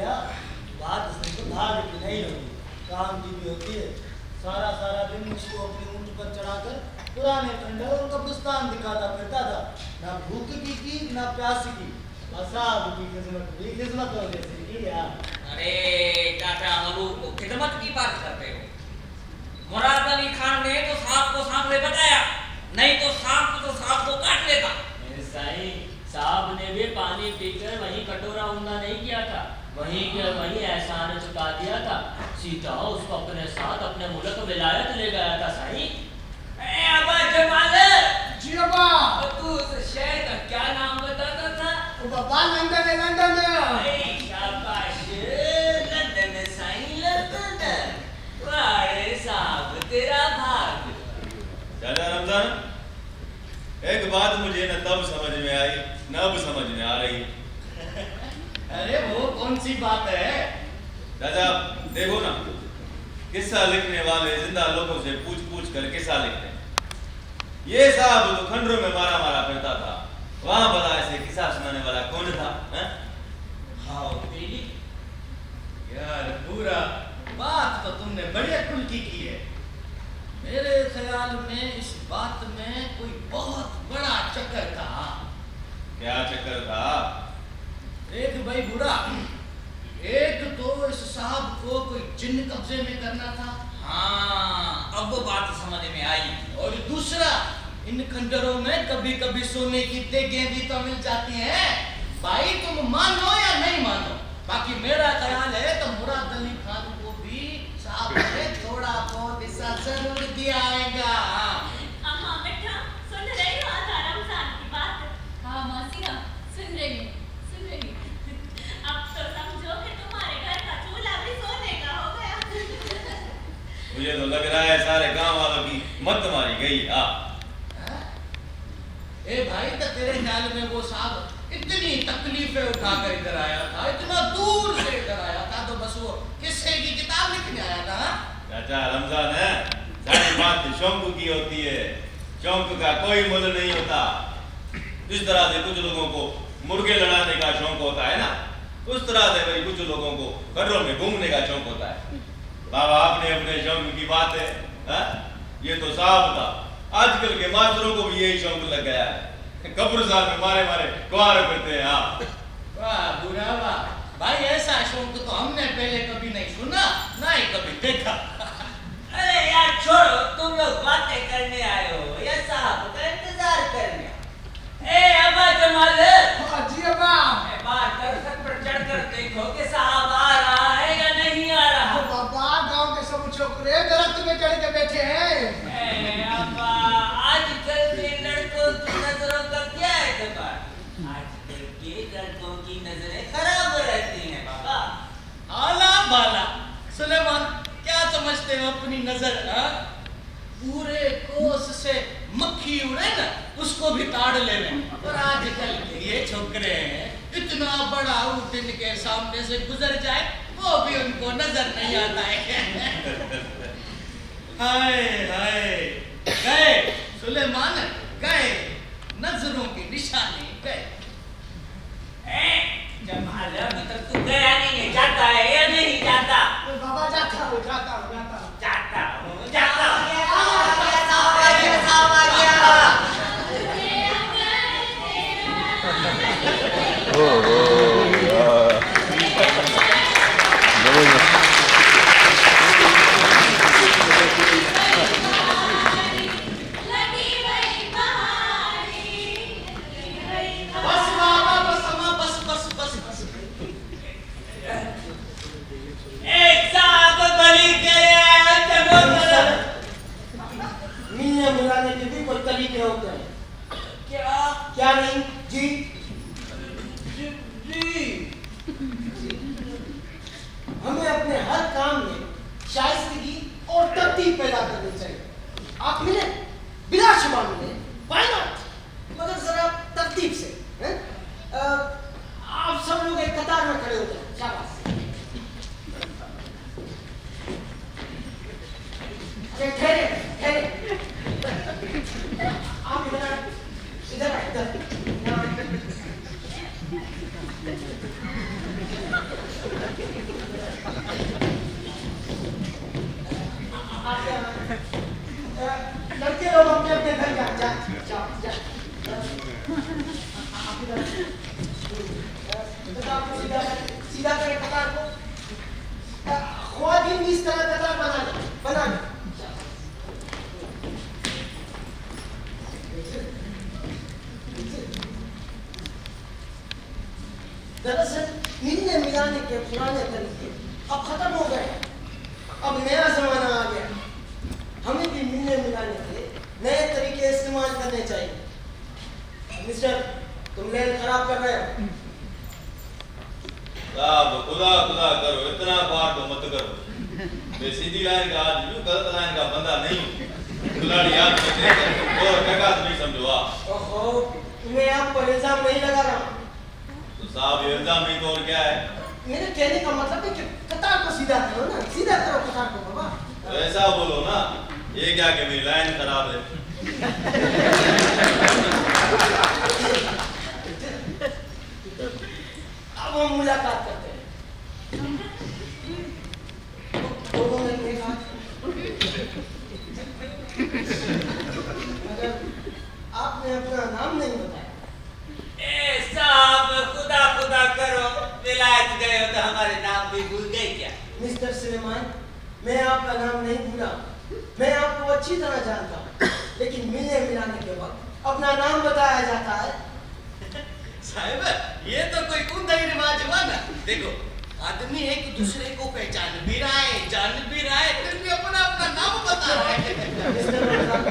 गया, बात से तो भाग की नहीं होती, काम की भी होती है। सारा सारा दिन उसको अपनी ऊँट पर चढ़ाकर पुराने खंडहरों का बुस्तान दिखाता फिरता था। ना भूख की ना प्यास की, साहब की खिदमत हो जैसे की यार। अरे टाटा मलू को खिदमत की बात करते हो? मुराद अली खान ने तो सांप को सांप ले बताया, नहीं तो सांप तो सांप को काट लेता। साईं, साहब ने भी पानी पीकर वही कटोरा उंधा नहीं किया था, वही एहसान चुका दिया था। सीता उसको अपने साथ अपने मुल्क विलायत ले गया था साईं। अबा जमाल जी अब्बा, तू उस शहर का क्या नाम बताता था? बाबा लंदन है, लंदन है। शाबाश, लंदन साईं, लंदन। वाह साहब तेरा भाग। चाचा रमजान, एक बात मुझे न तब समझ में आई न अब समझ में आ रही। अरे वो कौन सी बात है? चाचा देखो ना, किस्सा लिखने वाले जिंदा लोगों से पूछ पूछ कर किस्सा लिखते हैं। ये साहब तो खंडरों में मारा मारा फिरता था, वहां भला ऐसे किस्सा सुनाने वाला कौन था? हाँ तेरी यार, पूरा बात तो तुमने बड़े अक्ल की है। मेरे ख्याल में इस बात में कोई बहुत बड़ा चक्कर था। क्या चक्कर था? एक भाई बुरा, एक तो इस साहब को कोई जिन्न कब्जे में करना था। हाँ, अब वो बात समझ में आई। और दूसरा, इन खंडरों में कभी कभी सोने की तेगें भी तो मिल जाती हैं। भाई तुम मानो या नहीं मानो, बाकी मेरा ख्याल है तो मुराद अली खान को भी साहब ने थोड़ा बहुत हिस्सा जरूर दिया आएगा। हाँ बेटा, सुन रही हो आधा रमजान की बात? हाँ मौसी, हाँ सुन रही हूँ, सुन रही हूँ। अब तो समझो कि तुम्हारे घर का चूल्हा भी सोने का हो गया। मुझे तो लग रहा है सारे गांव वालों की मत मारी गई। ए भाई, तो तेरे ख्याल में वो साहब इतनी तकलीफें उठाकर इधर आया था, इतना दूर से इधर आया था, तो बस वो किस्से की किताब लिखने आया था? चाचा रमजान है, सारी बात शौक की होती है, शौक का कोई मुल्ल नहीं होता। जिस तरह से कुछ लोगों को मुर्गे लड़ाने का शौक होता है ना, उस तरह से भाई कुछ लोगों को घरों में घूमने का शौक होता है। बाबा अपने अपने शौक की बात है, ये तो साहब था। आजकल के मास्टरों को भी यही शौक लग गया है, कब्रिस्तान में मारे मारे कुआरे फिरते हैं। वाह बुरा वाह भाई, ऐसा शौक तो हमने पहले कभी नहीं सुना, ना ही कभी देखा। अरे यार छोड़ो, तुम लोग बातें करने आए हो या साहब का इंतजार करने? ए अबा जमाल, हाँ जी अब्बा। बाहर दरख्त पर चढ़कर देखो कि साहब आ रहा है या नहीं आ रहा। बाबा गांव के सब छोकरे दरख्त में चढ़ के बैठे हैं। अबा आजकल के लड़कों की नजरों का क्या एतबार? आजकल के लड़कों की नजरें खराब रहती हैं बाबा। आला बाला सुलेमान, क्या समझते हो अपनी नजर? पूरे कोस से मक्खी उड़े ना, उसको भी ताड़ ले रहे। और आजकल के ये छोकरे हैं, इतना बड़ा ऊंट इनके सामने से गुजर जाए वो भी उनको नजर नहीं आता है। हाय हाय, गए सुलेमान, गए नजरों की निशानी गए। जमाल अभी तक तू गया नहीं है, जाता है या नहीं जाता? बाबा जाता हूँ, जाता हूँ, जाता हूँ। जाता हूँ, जाता हूँ। बस बाबा, बस अम्मा, बस बस बस बस। एक साहब बलि करे आया मिलने मिलाने के भी कोई तरीके होते हैं क्या नहीं जी? हमें अपने हर काम में शाइस्तगी और तरतीब पैदा करनी चाहिए। आप मिले बिना शुबा मिले, व्हाई नॉट, मगर जरा तरतीब से। आप सब लोग एक कतार में खड़े हो जाए। शाबाश। अरे ठहरे ठहरे, आप इधर इधर कतार को सीधा करें कतार को। ख्वातीन भी इस तरह कतार बना ले। दरअसल मिलने मिलाने के पुराने तरीके अब खत्म हो गए। अब नया जमाना आ गया। हमें भी मिलने मिलाने के नए तरीके इस्तेमाल करने चाहिए। मिस्टर, तुम लेन खराब कर रहे हो। साहब खुदा खुदा करो, इतना बार तो मत करो। मैं सीधी लाइन का आदमी हूँ, गलत लाइन का बंदा नहीं हूँ। खिलाड़ी याद रखिए और टका तो नहीं समझो आप। ओहो, मैं आप पर इल्जाम नहीं लगा रहा हूँ। तो साहब ये इल्जाम नहीं तो और क्या है? मेरे कहने का मतलब है कि कतार को सीधा करो ना, सीधा करो कतार को बाबा। तो ऐसा बोलो ना, ये क्या कि मेरी लाइन खराब है। अब हम मुलाकात करते हैं। दोनों ने देखा मगर आपने अपना नाम नहीं बताया। ए साहब खुदा खुदा करो, विलायत गए हो तो हमारे नाम भी भूल गए क्या? मिस्टर सुलेमान, मैं आपका नाम नहीं भूला। मैं आपको अच्छी तरह जानता हूँ, लेकिन मिलने मिलाने के वक्त अपना नाम बताया जाता है। साहब, ये तो कोई उनका ही रिवाज हुआ ना। देखो, आदमी एक दूसरे को पहचान भी रहा है, जान भी रहा है, फिर भी अपना अपना नाम बता रहा है। मिस्टर रमजान,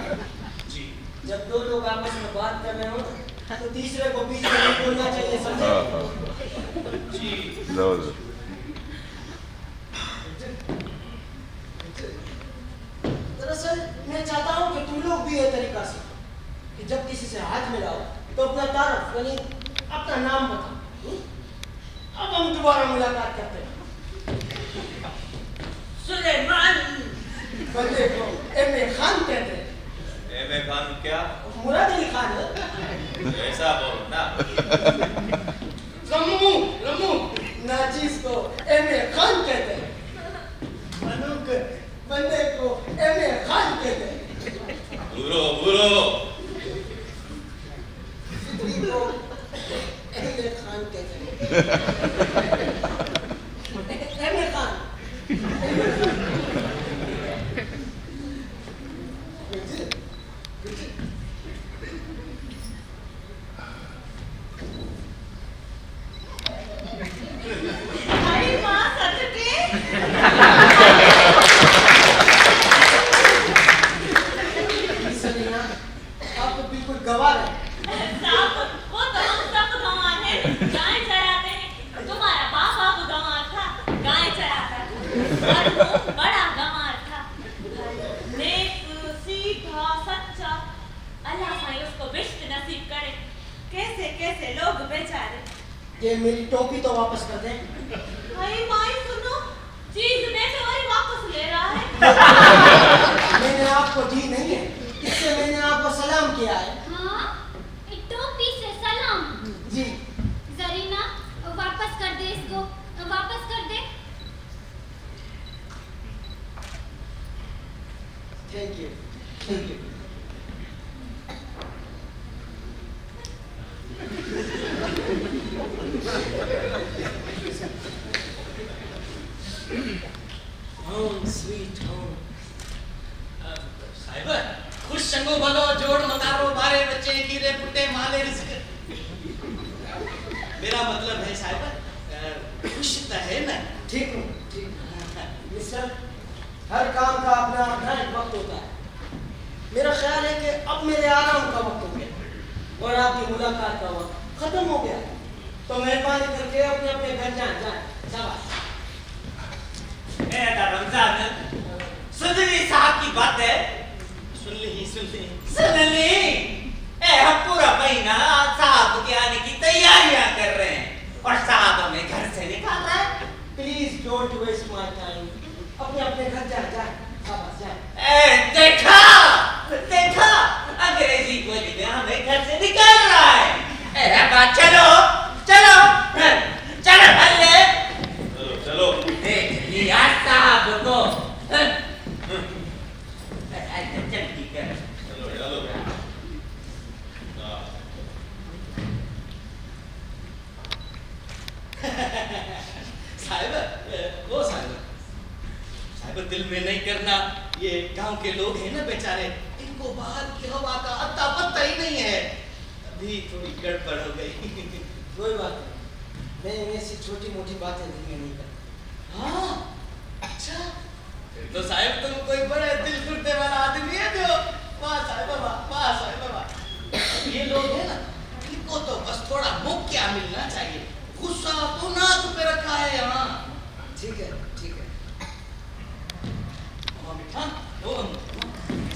जी, जब दो लोग आपस में बात कर रहे हो तो तीसरे को बीच में नहीं बोलना चाहिए, समझे? जी। दरअसल मैं चाहता हूँ कि तुम लोग भी ये तरीका सीखो कि जब किसी से हाथ मिलाओ तो अपना तारफ यानी अपना नाम बताओ। अब हम दोबारा मुलाकात करते हैं। सुलेमान बंदे को एम.ए. खान कहते हैं। एम.ए. खान क्या? मुराद अली खान है। ऐसा बोलो ना। रमू नाचीज को एम.ए. खान कहते हैं। बंदे को एम.ए. खान कहते हैं। बुरो को एम.ए. खान कहते हैं। एम.ए. खान अरे माँ सच के? सलीना, आप तो बिल्कुल गवार हैं। साहब, वो तो हम सब गंवार हैं, गाय चराते हैं। तुम्हारा बाबा वो गंवार था, गाय चराता था। और वो बड़ा गंवार था, नेक, सीधा, सच्चा। अल्लाह साईं उसको बिश्त नसीब करे। कैसे कैसे लोग बेचारे। ये मेरी टोपी तो वापस कर दें। अरे माई सुनो, चीज बेचे वही वापस ले रहा है। मैंने आपको दी नहीं है, इससे मैंने आपको सलाम किया है। हाँ, एक टोपी से सलाम। जी, जरीना, वापस कर दे इसको, वापस कर दे। Thank you. Home, sweet home. साहिब, खुश संगो भलो जोड़ मतारो बारे बच्चे कीरे पुट्टे माले रिस्क। मेरा मतलब है साहिब, खुश तो है ना? ठीक हूँ, ठीक हूँ। मिस्टर, हर काम का अपना अपना एक वक्त होता है। मेरा ख्याल है कि अब मेरे आराम का वक्त हो गया और आपकी मुलाकात का वक्त खत्म हो गया। तो मेहरबानी करके अपने अपने घर जाएं। शाबाश। मेरा रमजान सुन ली साहब की बात है। सुन ली। सुन ली। हम पूरा महीना साहब के आने की तैयारियां कर रहे हैं और साहब हमें घर से निकाल रहा है। Please don't waste my time. अपने अपने घर जाएं। शाबाश, जाएं। देखा अंग्रेजी बोली में हमें घर से निकाल रहा है। बात चलो भले चलो देख लिया साहब को। जल्दी कर। चलो दिल में नहीं करना। ये गांव के लोग हैं ना बेचारे, इनको बाहर की हवा का अत्ता पत्ता ही नहीं है। अभी थोड़ी गड़बड़ हो गई। कोई बात नहीं, मैं ऐसी छोटी मोटी बातें दिल में नहीं करता। हाँ, अच्छा, फिर तो साहब तुम कोई बड़े दिल फुर्ते वाला आदमी है जो। वाह साहब बाबा, वाह साहब बाबा। ये लोग हैं ना, इनको तो बस थोड़ा मुक्या मिलना चाहिए। गुस्सा तो नाक पे रखा है यहाँ। ठीक है, ठीक है। बेटा,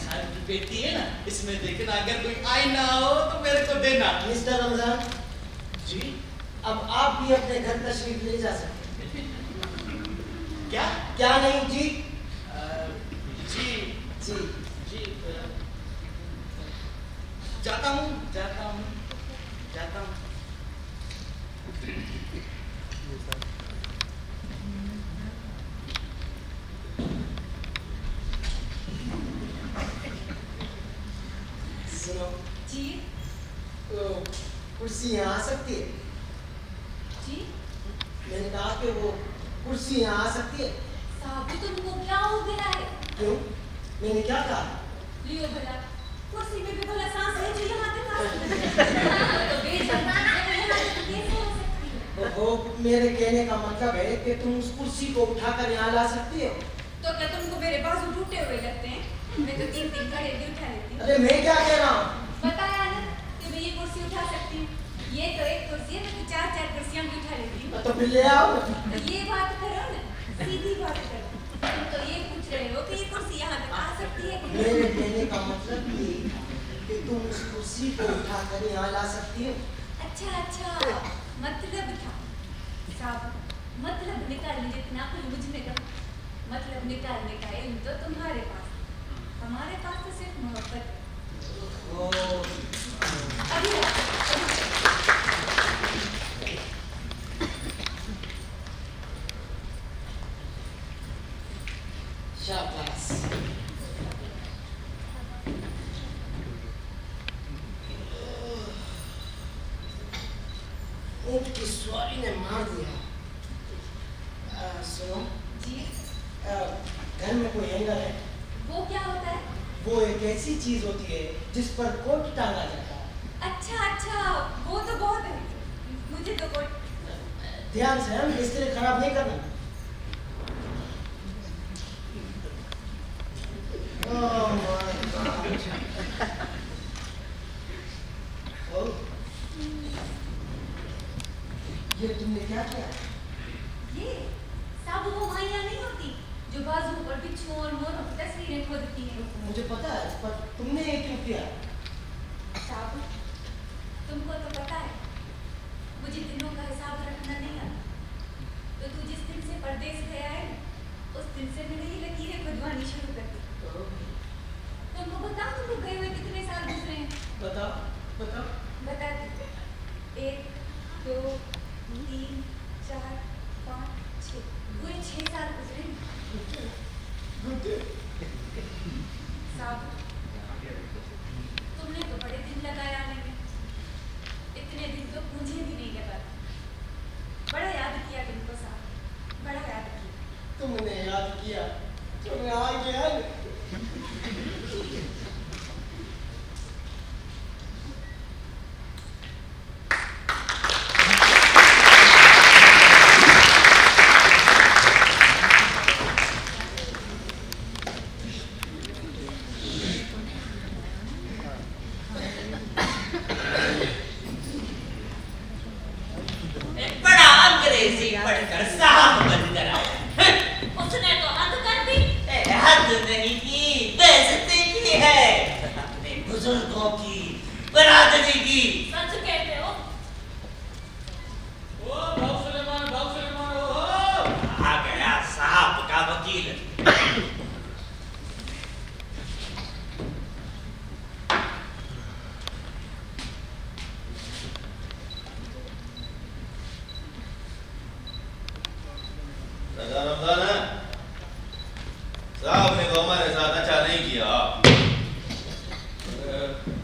साहब की बेटी है ना, इसमें देखना, अगर कोई आईना हो तो मेरे को देना। मिस्टर रमजान जी, अब आप भी अपने घर तशरीफ ले जा सकते हैं। क्या? क्या नहीं जी? जी जी जी, जाता हूँ, जाता हूँ, जाता हूँ। सुनो जी तो कुर्सी यहाँ आ सकती है? जी मैंने कहा कि वो कुर्सी यहाँ आ सकती है। साहब जी तुमको क्या हो गया है? क्यों? मैंने क्या कहा? लियो भला, कुर्सी में भी भला सांस है जो यहाँ तक आ सकती है। तो बेशक यहाँ तक कैसे हो सकती है? वो मेरे कहने का मतलब है कि तुम उस कुर्सी को उठाकर यहाँ ला सकती हो। तो क्या तुमको मेरे बाजू टूटे हुए लगते हैं? मैं तो 3-3 घड़े भी उठा लेती हूँ। अरे मैं क्या कह रहा हूँ? बताया ना कि मैं ये कुर्सी उठा सकती हूँ। ये तो एक कुर्सी है, मैं तो 4-4 कुर्सियाँ भी उठा लेती हूँ। तो फिर ले आओ। तो ये बात करो ना, सीधी बात करो। तुम तो ये पूछ रहे हो कि ये कुर्सी यहाँ तक आ सकती है कि मेरे नहीं? कहने का मतलब ये कि तुम उस कुर्सी को उठाकर यहाँ ला सकती हो। अच्छा अच्छा, मतलब था साहब, मतलब निकालने जितना कुछ मुझ में करो। मतलब निकालने का इल्म तो तुम्हारे पास है, हमारे पास तो सिर्फ मोहब्बत है। ओ, अभी शाबाश। ऊँट की सवारी ने मार दिया। सुनो, जी, घर में कोई हैंगर है? वो क्या होता है? वो एक ऐसी चीज होती है जिस पर कोट टांगा जाता है। अच्छा अच्छा, वो तो बहुत है, मुझे तो कोई ध्यान से, हम बिस्तर खराब नहीं करना। Oh my God. Oh. ये तुमने क्या किया? ये साहब वो माइयाँ नहीं होती जो बाजू पर बिच्छू और मोरों की तस्वीरें खोदती हैं। मुझे पता है, पर तुमने ये क्यों किया? साहब तुमको तो पता है मुझे दिनों का हिसाब रखना नहीं आता। तो तू जिस दिन से परदेश गया है उस दिन से मैंने ये लकीरें खुदवानी शुरू कर दी। तुमको बताओ तुमको गए हुए कितने साल गुजरे हैं? बताओ, बताओ। बता दे। 1 2 3 4 5 6 पूरे 6 साल गुजरे हैं। साहब तुमने तो बड़े दिन लगाए आने में, इतने दिन तो मुझे भी नहीं लगा। बड़ा याद किया तुमको साहब, बड़ा याद किया। तुमने याद किया तो मैं आ गया। बड़ा अंग्रेजी पढ़कर साहब बन कर आया। उसने तो हद कर दी। हद नहीं की, बेइज्जती की है अपने बुजुर्गों की, बरादरी की। सच कहते हो? ओ भाऊ सुलेमान, ओ। आ गया साहब का वकील। राजा रमजान है, साहब ने तो हमारे साथ अच्छा नहीं किया।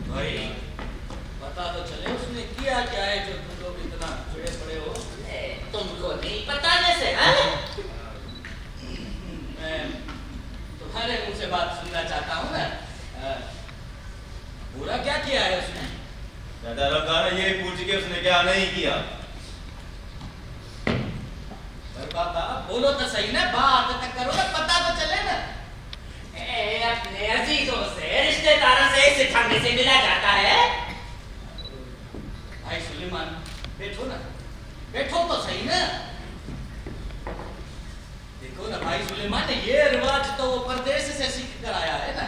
भाई पता तो चले बोलो तो सही ना, बात तक करो ना, पता तो चले ना। अपने अजीजों से, रिश्तेदारों से इस ढंग से मिला जाता है? भाई सुलेमान, बैठो ना, बैठो तो सही ना। देखो ना भाई सुलेमान, ये रिवाज तो वो परदेश से सीख कर आया है ना,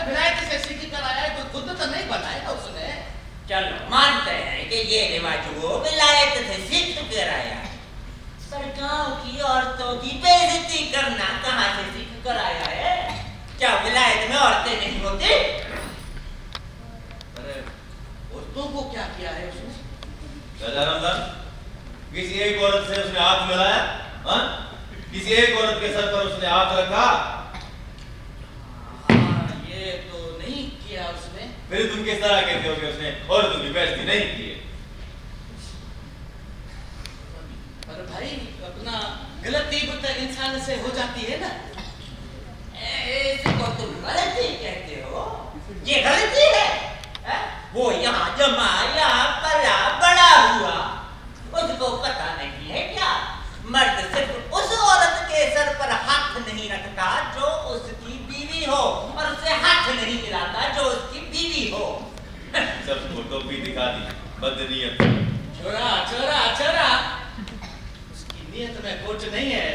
विलायत से सीख कर आया है, कोई खुद तो नहीं बनाया उसने। चलो मानते हैं कि ये रिवाज वो विलायत से सीख कर आया, पर गांव की औरतों की बेइज्जती करना कहाँ से सीख कर आया है? क्या विलायत में औरतें नहीं होती? अरे औरतों को क्या किया है उसने? राजा रमजान, किसी एक औरत से उसने हाथ मिलाया? हाँ? किसी एक औरत के सर पर उसने हाथ रखा? ये तो नहीं किया उसने। फिर तुम किस तरह कहते हो कि उसने औरतों की बेइज्जती नहीं की है? पर भाई अपना गलती तो इंसान से हो जाती है ना। इसको तुम गलती कहते हो? ये गलती है? वो यहाँ जमाया पला बड़ा हुआ, उसको पता नहीं है क्या? मर्द सिर्फ उस औरत के सर पर हाथ नहीं रखता जो उसकी बीवी हो, और उसे हाथ नहीं मिलाता जो उसकी बीवी हो। सबको टोपी दिखा दी, बदनीयत। छोरा छोरा छोरा, उसकी नियत में कुछ नहीं है,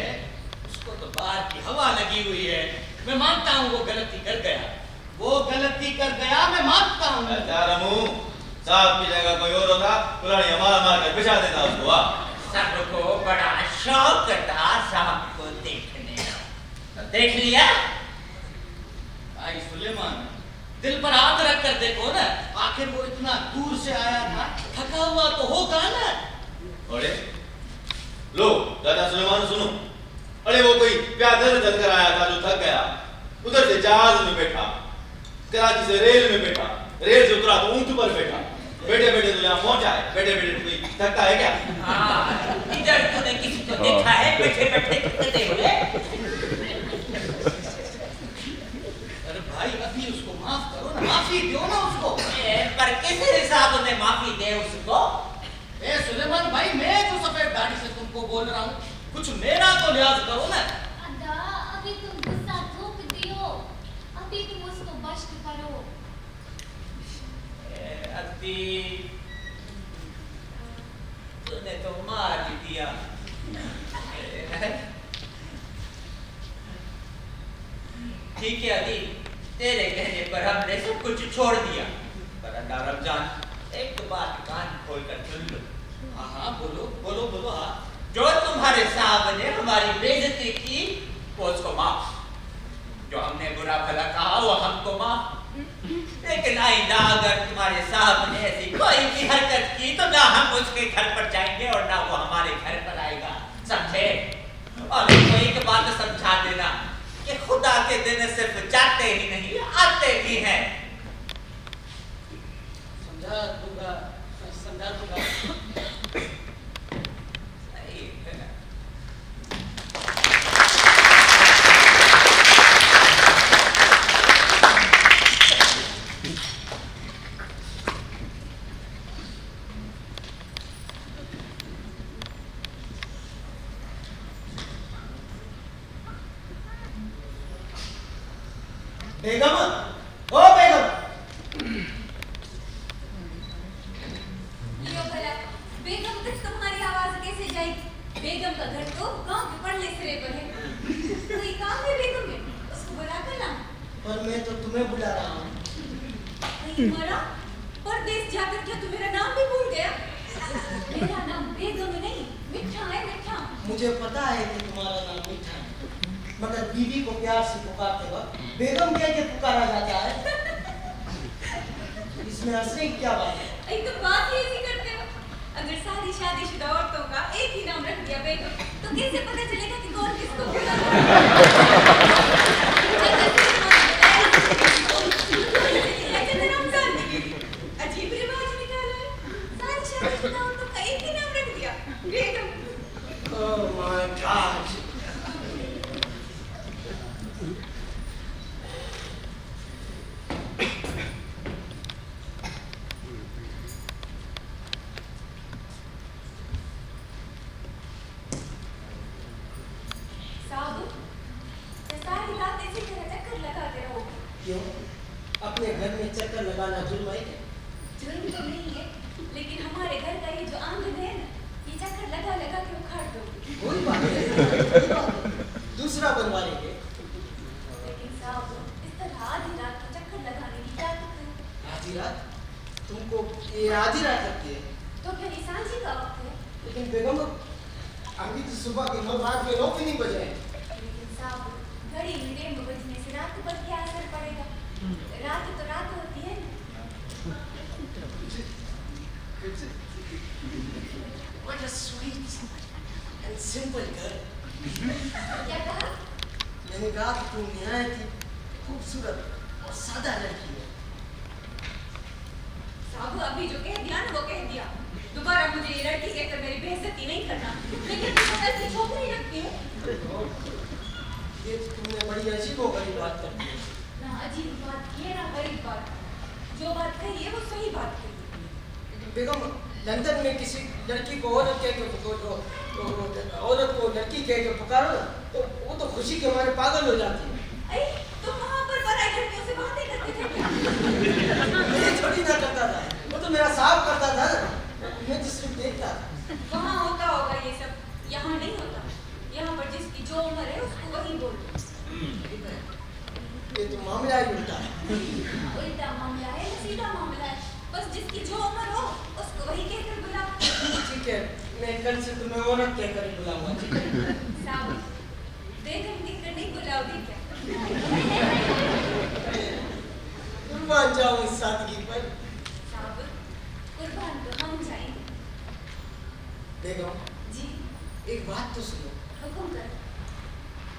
उसको तो बाहर की हवा लगी हुई है। मैं मानता हूँ वो गलती कर गया, वो गलती कर गया, मैं मानता हूँ। अच्छा रमू, साहब की जगह कोई और होता, पुरानी मार मार कर बिछा देता उसको। सबको बड़ा शौक था साहब को देखने का, देख लिया? भाई सुलेमान, दिल पर हाथ रख कर देखो ना, आखिर वो इतना दूर से आया था, थका हुआ तो होगा ना। अरे लो दादा सुलेमान सुनो, अरे वो कोई प्यादल चल कर आया था जो थक गया, उधर से जहाज में बैठा, कराची से रेल में बैठा, रेल से उतरा तो ऊंट पर बैठा, बैठे बैठे तो यहाँ पहुंचा है, बैठे बैठे कोई थका है क्या? इधर तूने किसी को देखा है बैठे बैठे थकते हुए? अरे भाई अभी उसको माफ करो ना, माफी दो ना उसको। पर किस हिसाब में माफी दे उसको? ए सुलेमान भाई, मैं जो सफेद दाढ़ी से तुमको बोल रहा हूँ, कुछ मेरा तो लिहाज करो ना। अदा, अभी तुम गुस्सा थूक दियो, अभी तुम उसको बख्श करो। अति तूने तो मार ही दिया। ठीक है अदी, तेरे कहने पर हमने सब कुछ छोड़ दिया, पर अल्लाह रमजान एक बात कान खोल कर सुन लो। हाँ हाँ बोलो बोलो बोलो। हाँ, जो तुम्हारे साहब ने हमारी बेइज्जती की वो उसको माफ, जो हमने बुरा भला कहा वो हमको माफ, लेकिन आइंदा अगर तुम्हारे साहब ने ऐसी कोई भी हरकत की तो ना हम उसके घर पर जाएंगे और ना वो हमारे घर पर आएगा, समझे? और उसको एक बात समझा देना कि खुदा के दिन सिर्फ जाते ही नहीं आते भी हैं। समझा दूंगा, समझा दूंगा। सही है। बेगम, ओ बेगम। लियो भला, बेगम तक तुम्हारी आवाज कैसे जाएगी? बेगम का घर तो गांव के परले सिरे पर है। कोई काम है बेगम में, उसको बुला कर लाऊं। पर मैं तो तुम्हें बुला रहा हूँ। कहीं मरा? परदेश जाकर क्या तू मेरा नाम भी भूल गया? मेरा नाम बेगम नहीं, मिठा है मिठा। मुझे पता है कि तुम्हारा नाम मीठा है, मगर बीवी को प्यार से पुकारते वक्त बेगम कह के पुकारा जाता है। इसमें हंसने की क्या बात है? एक तो बात ही ऐसी करते हो। अगर सारी शादीशुदा औरतों का एक ही नाम रख दिया बेगम, तो कैसे पता चलेगा कि कौन किसको बुलाता है? अजीब रिवाज निकाला है। सारी शादीशुदा औरतों का एक ही नाम रख दिया, बेगम। Oh my God. क्यों? अपने घर में चक्कर लगाना जुर्म है क्या? जुर्म तो नहीं है, लेकिन हमारे घर का ये जो आंगन है ना, ये चक्कर लगा लगा के उखाड़ दोगे। कोई बात नहीं, दूसरा बनवा लेंगे। लेकिन साहब, इस तरह आधी रात को चक्कर लगाने की क्या तुक है? आधी रात? तुमको ये आधी रात लगती है? तो फिर ये सांझी का वक्त है। लेकिन बेगम अभी तो सुबह के 9 रात के 9 भी नहीं बजे हैं। लेकिन साहब, घड़ी में टेम बजने से रात पर क्या असर पड़ेगा? रात तो रात होती है ना। What a sweet and simple girl. क्या कहा? मैंने कहा कि तुम निहायत ही खूबसूरत और सादा लड़की हो। साहब, अभी जो कह दिया ना वो कह दिया। दोबारा मुझे ये लड़की कहकर मेरी बेइज्जती नहीं करना। लेकिन तुम ऐसी छोकरी लगती हो। ये तुमने बड़ी अजीबोगरीब बात कर दी। ना अजीब बात की है ना गरीब बात। जो बात कही है वो सही बात कही है। बेगम, लंदन में किसी लड़की को औरत कह के औरत को लड़की कह के पुकारो ना, तो वो तो खुशी के मारे पागल हो जाती है। अरे तुम वहाँ पर पराई लड़कियों से बातें करते थे क्या? मैं थोड़ी ना करता था, वो तो मेरा साहब करता था ना, मैं तो सिर्फ देखता था। वहाँ होता होगा ये सब, यहाँ नहीं होता। यहाँ पर जिसकी जो उम्र है उसको वही बोलते। ये तो मामला ही उल्टा है। उल्टा मामला है, सीधा मामला है। बस जिसकी जो उम्र हो उसको वही कहकर बुलाओ। ठीक है, मैं कल से तुम्हें औरत कहकर ही बुलाऊंगा, ठीक है? साहब, बेगम कहकर नहीं बुलाओगे क्या? कुर्बान जाऊं इस सादगी पर। साहब, कुर्बान तो हम जाएंगे। बेगम, जी, एक बात तो सुनो। हुक्म करो।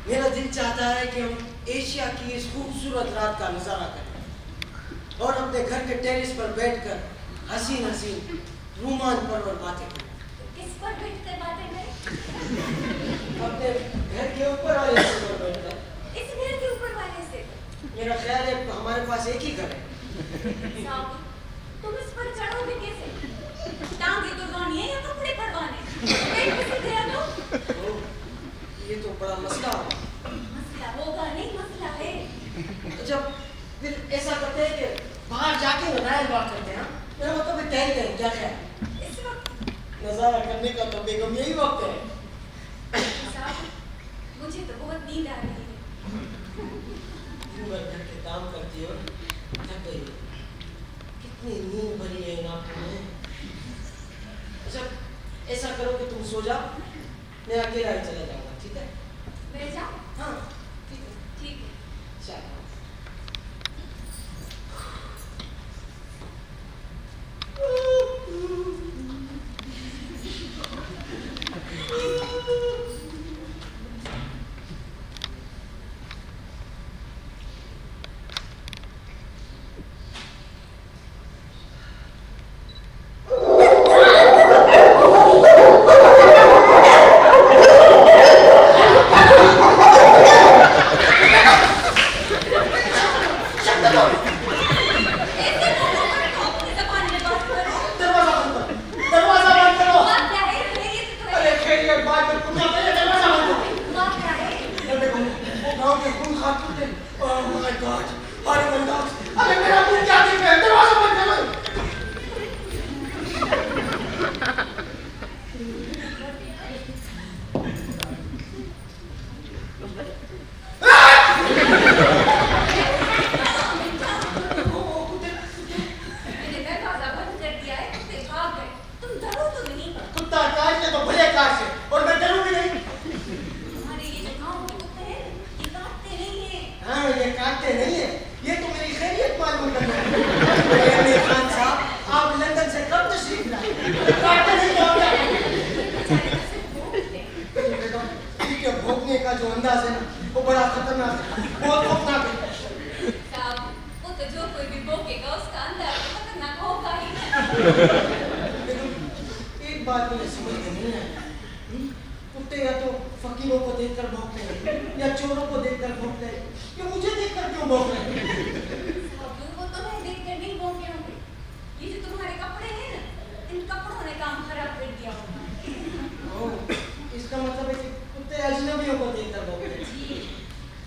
मेरा दिल चाहता है कि हम एशिया की इस खूबसूरत रात का नजारा करें और अपने घर के टेरेस पर बैठकर हसीन हसीन रोमांच पर बातें करें। किस पर बैठकर बातें करें? अपने घर के ऊपर वाले हिस्से पर बैठकर। इस घर के ऊपर वाले से। मेरा ख्याल है कि हमारे पास एक ही घर है। साहब, तुम इस पर चढ़ोगे कैसे? टांगे तुड़वानी है या कपड़े पड़वाने? पेट में से गया तो? ये तो बड़ा मसला है। मसला होगा नहीं, मसला है। जब फिर ऐसा करते हैं कि बाहर जाके रायल बात करते हैं, मेरा मतलब है टहलते हैं, क्या ख्याल? इस वक्त नजारा करने का तो बेगम यही वक्त है। साहब, मुझे तो बहुत नींद आ रही है। दिन भर घर के काम करती हो, थक गई हो। कितनी नींद भरी है इन आंखों में। अच्छा, ऐसा करो कि तुम सो जाओ, मैं अकेला ही चला जाऊंगा, ठीक है? मैं जाऊँ? हाँ, ठीक है। ठीक है। चलो।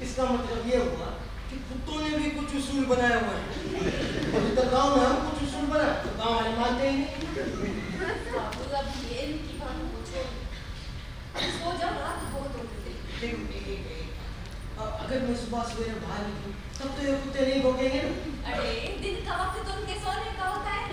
इसका मतलब ये हुआ कि कुत्तों ने ने भी कुछ उसूल बनाए हुए हैं। अभी तक गाँव में हम कुछ उसूल बनाए तो गाँव वाले मानते ही नहीं। बाबू अब ये इनकी बातों को छोड़, सो जाओ, रात बहुत हो गई। अगर मैं सुबह सवेरे बाहर निकलूं तब तो ये कुत्ते नहीं भौंकेंगे ना। अरे दिन का वक्त तो उनके सोने का होता है।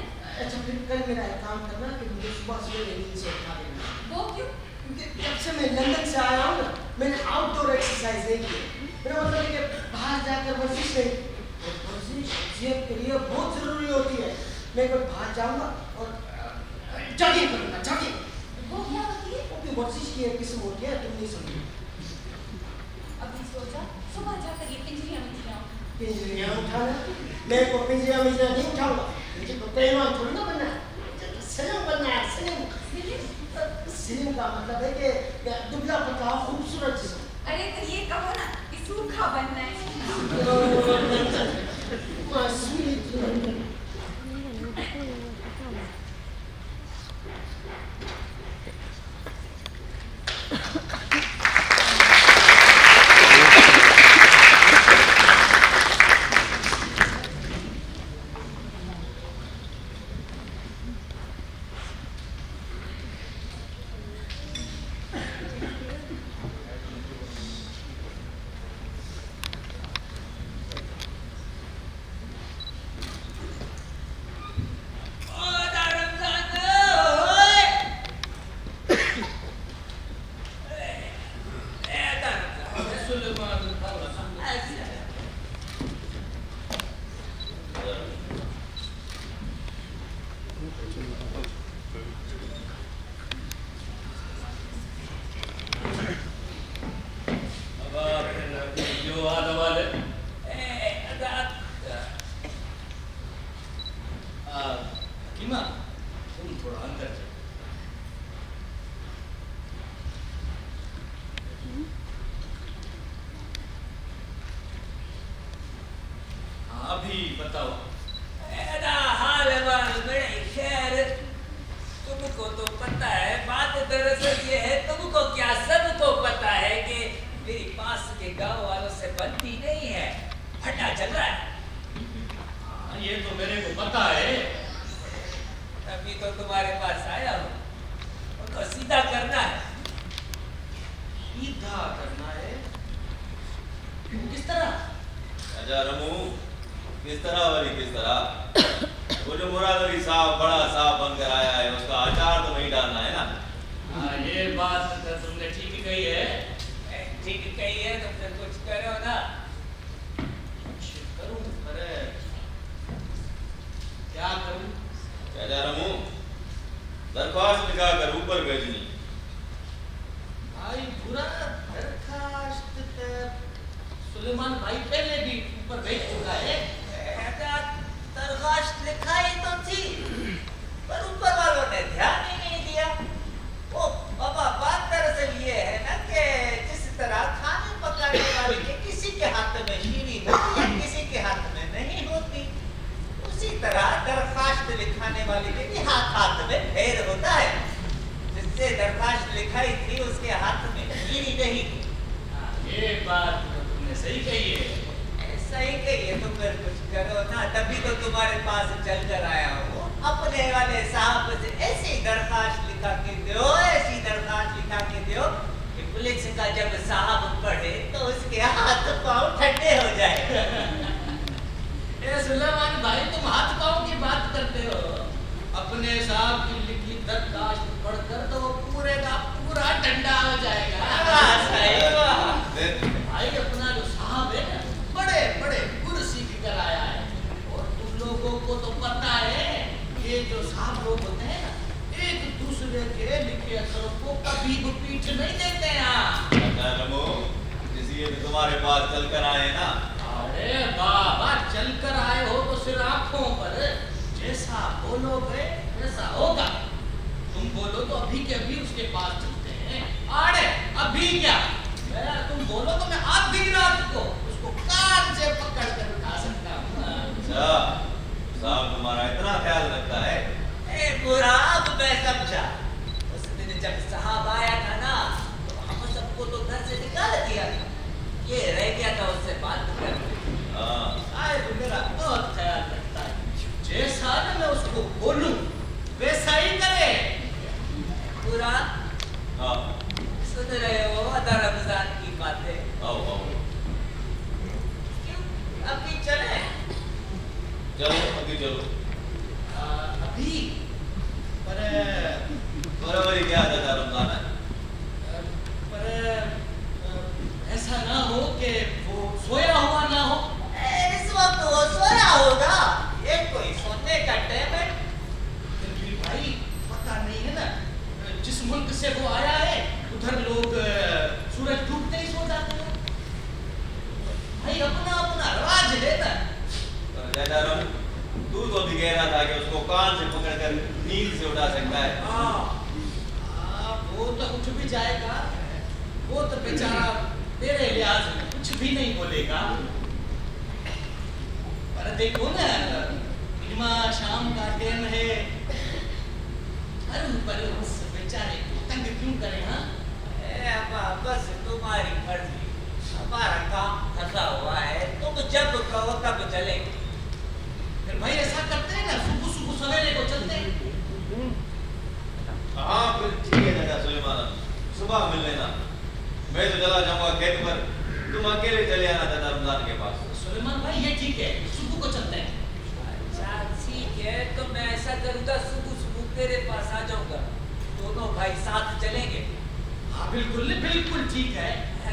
अच्छा फिर कल मेरा एक काम करना कि मुझे सुबह सवेरे नींद से उठा देना। वो क्यों? क्योंकि जब से मैं लंदन से आया हूँ ना, मैंने आउटडोर एक्सरसाइज नहीं की। मेरा मतलब है कि बाहर जाकर वर्जिश नहीं। और वर्जिश सेहत के लिए बहुत जरूरी होती है। मैं कल बाहर जाऊँगा और जॉगिंग करूँगा, जॉगिंग। वो क्या होती है? वो भी वर्जिश की एक किस्म होती है, तुम नहीं समझो। अभी सोचा सुबह जाकर ये पिंजरियां में दिखाओ। पिंजरियां उठाना? मैं को पिंजरियां में नहीं उठाऊंगा। मुझे तो पहलवान थोड़ी ना बनना है। मुझे तो सलीम बनना है, सलीम। सलीम का मतलब है कि दुबला पतला खूबसूरत जिस्म। अरे तो ये कहो ना कि सूखा बनना है। हकीमा, तुम थोड़ा अंदर जाओ। हाँ अभी बताओ। तुमको तो पता है, बात दरअसल ये है, तुमको क्या सबको पता है कि मेरी पास के गांव वालों से बनती नहीं है, फटा चल रहा है। हाँ ये तो मेरे को पता है। अभी तो तुम्हारे पास आया हूँ, उनको सीधा करना है। सीधा करना है? किस तरह? अच्छा रमू, किस तरह वाली किस तरह? वो जो मुराद अली साहब बड़ा साहब बनकर आया है, उसका अचार तो नहीं डालना है ना? हाँ ये बात तो तुमने ठीक कही है। ठीक कही है तो फिर कुछ करो ना। कुछ करूं? अरे क्या करूं? क्या रमू, दरख्वास्त लिखा कर ऊपर भेजनी। भाई बुरा दरखास्त सुलेमान भाई पहले भी ऊपर भेज चुका है। दरखास्त लिखाई तो थी, पर ऊपर वालों ने ध्यान ही नहीं दिया। वो बाबा बात दरअसल ये है ना कि जिस तरह खाने पकाने वाले के किसी के हाथ में शीरी होती है, किसी के हाथ में नहीं होती, उसी तरह दरखास्त लिखाने वाले के भी हाथ में फेर होता है। जिससे दरखास्त लिखाई थी उसके हाथ में शीरी नहीं थी। ये बात तो तुमने सही कही है। सही कहिए तो फिर कुछ करो ना, तभी तो तुम्हारे पास चल कर आया हूँ। अपने वाले साहब से ऐसी दरखास्त लिखा के दो, ऐसी दरखास्त लिखा के दो कि पुलिस का जब साहब पढ़े तो उसके हाथ पांव ठंडे हो जाए। ए सुलेमान भाई, तुम हाथ पांव की बात करते हो। अपने साहब की लिखी दरखास्त पढ़कर तो वो पूरे का पूरा ठंडा हो जाएगा। भाई अपना जो साहब है ना, बड़े बड़े गुर सीख कर आया है। और तुम लोगों को तो पता है, ये जो साहब लोग होते हैं ना, एक दूसरे के लिखे अक्षरों को कभी भी पीठ नहीं देते हैं। अच्छा रमू, इसलिए तो तुम्हारे पास चल कर आए ना। अरे बाबा, चल कर आए हो तो सिर्फ आंखों पर, जैसा बोलोगे वैसा होगा। तुम बोलो तो अभी के अभी उसके पास चलते हैं। अरे अभी क्या, तुम बोलो तो मैं आधी रात को उसको कान से पकड़ कर उठा सकता हूँ। अच्छा, साहब तुम्हारा इतना ख्याल रखता है? बुरा अब मैं समझा। उस दिन जब साहब आया था ना, तो हम सबको तो घर से निकाल दिया था। ये रह गया था उससे बात कर। हाँ उधर लोग सूरज डूबते ही सो जाते हैं। भाई अपना अपना राज है ना। जयदारम, तू तो भी कह रहा था कि उसको कान से पकड़कर नींद से उठा सकता है। वो तो उठ भी जाएगा, वो तो बेचारा मेरे लिहाज में कुछ भी नहीं बोलेगा। पर देखो ना, माँ शाम का टाइम है, पर उस बेचारे को तंग क्यों करें? हाँ बस तुम्हारी मर्जी, हमारा काम फंसा हुआ है, तुम जब कहो तब चलेंगे। फिर भाई ऐसा करते हैं ना, सुबह सुबह सवेरे को चलते हैं। हाँ फिर ठीक है दादा सुलेमान, सुबह मिल लेना। मैं तो चला जाऊंगा खेत पर, तुम अकेले चले आना दादा रमजान के पास। सुलेमान भाई ये ठीक है, सुबह को चलते हैं। अच्छा ठीक है, तो मैं ऐसा करूँगा, सुबह सुबह तेरे पास आ जाऊंगा, दोनों भाई साथ चलेंगे। हाँ बिल्कुल बिल्कुल ठीक है।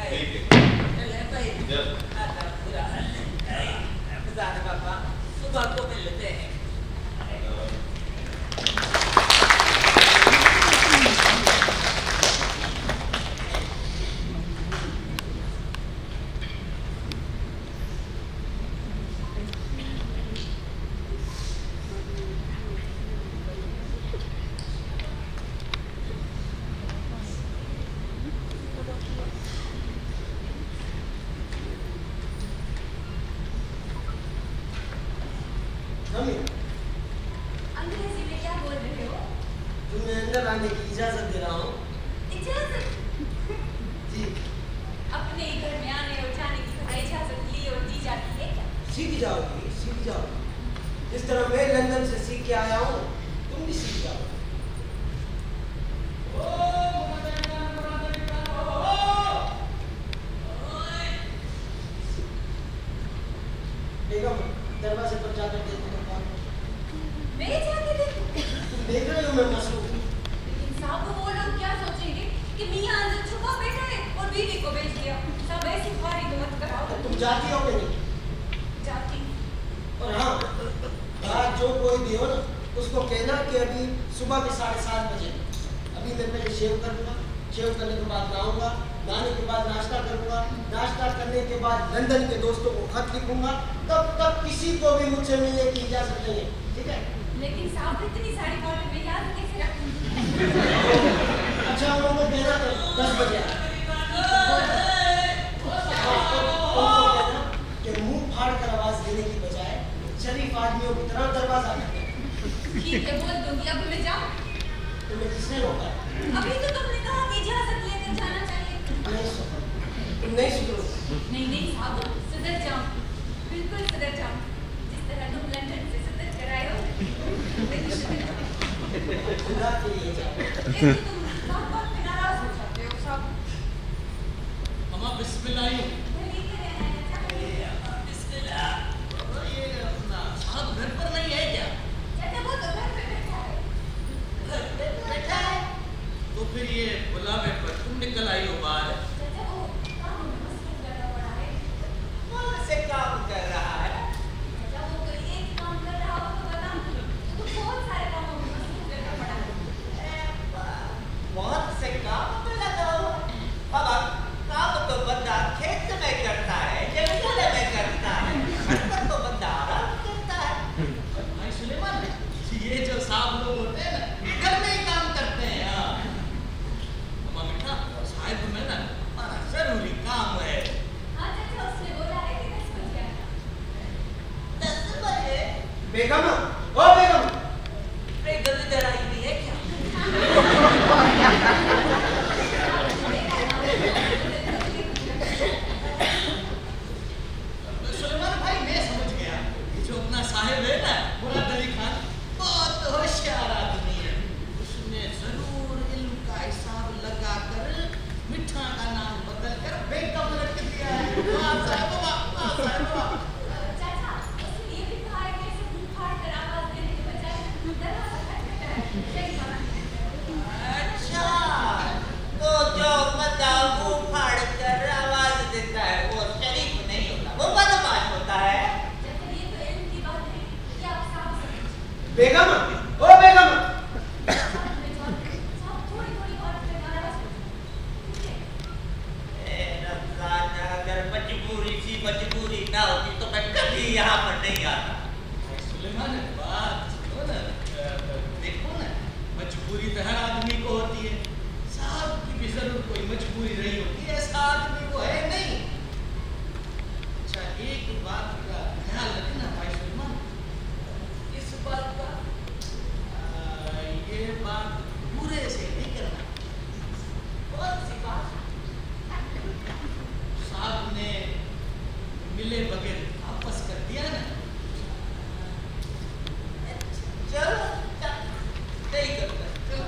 ठीक है। चल भाई, पूरा रमजान बाबा, सुबह को मिलते हैं। अंग्रेजी में क्या बोल रहे हो? तुम्हें अंदर आने की इजाजत दे रहा हूँ। इजाजत? जी। अपने ही घर में आने और जाने की खबर इजाजत ली और दी जाती है क्या? सीख जाओगी, सीख जाओगी। जिस तरह मैं लंदन से सीख के आया हूँ, तुम भी सीख जाओ। बेगम, दरवाजे पर जाकर देखो तो कौन? मैं जाके देखूं? तुम देख रहे हो मैं मसरूफ हूँ। लेकिन साहब वो लोग क्या सोचेंगे कि मियाँ अंदर छुपा बैठा है और बीवी को बेच दिया। सब ऐसी ख्वारी तो मत कराओ। तुम जाती हो कि नहीं? जाती। और हाँ, बात जो कोई भी हो ना, उसको कहना कि अभी सुबह के 7:30 बजे। अभी मैं पहले शेव करूँगा, शेव करने के बाद नहाऊंगा, नहाने के बाद नाश्ता करूँगा, नाश्ता करने के बाद लंदन के दोस्तों को खत लिखूंगा। तब तक किसी को भी मुझसे मिलने की इजाजत नहीं है, ठीक है? लेकिन साहब इतनी सारी बातें मैं याद कैसे रखूंगी? अच्छा उनको कहना तो 10 बजे आए। उनको कहना कि मुंह फाड़ कर आवाज देने की बजाय शरीफ आदमियों की तरह दरवाजा खटखटाएं। ठीक है बोल दूंगी। अब मैं जाऊँ? तुम्हें किसने रोका? अभी तो तुमने कहा कि इजाजत लेकर जाना चाहिए। नहीं सुधरो, तुम नहीं सुधरो। नहीं साहब, सुधर जाऊँ, बिल्कुल सुधर जाऊँ। जिस तरह तुम लंदन से सुधर कर आए हो, मैं भी सुधर जाऊँ। खुदा के लिए जाओ। लेकिन तुम बात पे नाराज हो जाते हो साहब। अम्मा बिस्मिल्लाह। ये अपना साहब घर पर नहीं है क्या? चाचा वो तो घर पे बैठा है। घर पे बैठा है? तो फिर ये बुलावे पर तुम निकल आई हो बाहर। चाचा वो काम में मसरूफ ज्यादा पड़ा है। कौन से काम कर रहा है? चाचा वो कोई एक काम कर रहा हो तो बता। वो तो बहुत सारे कामों में मसरूफ ज्यादा पड़ा है। बहुत से काम में लगा हुआ। बाबा, काम तो बंदा खेत में करता है, जंगल में करता है, घर पर तो बंदा आराम करता है। भाई सुलेमान, ये जो साहब लोग होते हैं ना, ये घर में ही काम करते हैं। हाँ अम्मा बेटा, साहब में ना हमारा जरूरी काम है। हाँ चाचा उसने बोला है कि 10 बजे आना। 10 बजे? बेगम, ओ बेगम, बेगम इधर आई हुई है क्या? सुलेमान भाई मैं समझ गया, ये जो अपना साहिब है ना, मुराद अली खान, बहुत होशियार आदमी है। उसने जरूर इल्म का हिसाब लगाकर मिठा का नाम बदलकर बेगम रख दिया है। वाह साहिब वाह, वाह साहिब वाह। चाचा उसने ये भी कहा है कि ऐसे मुंह फाड़ कर आवाज देने के बजाय दरवाजा खटखटाए। सही कहा। अच्छा, तो जो बंदा मुंह फाड़ कर आवाज देता है वो शरीफ नहीं होता, वो बदमाश होता है। चाचा ये तो इल्म की बात है कि आप साफ समझिए। बेगम, ओ बेगम, साहब थोड़ी थोड़ी बात पे नाराज हो जाते हैं। जरूर कोई मजबूरी रही होगी, ऐसा आदमी वो है नहीं। अच्छा, एक बात का ख्याल रखना भाई सुलेमान, इस बात का ये बात बुरे से नहीं करना। कौन सी बात? साहब ने मिले बगैर वापस कर दिया ना। चलो नहीं करता, चलो।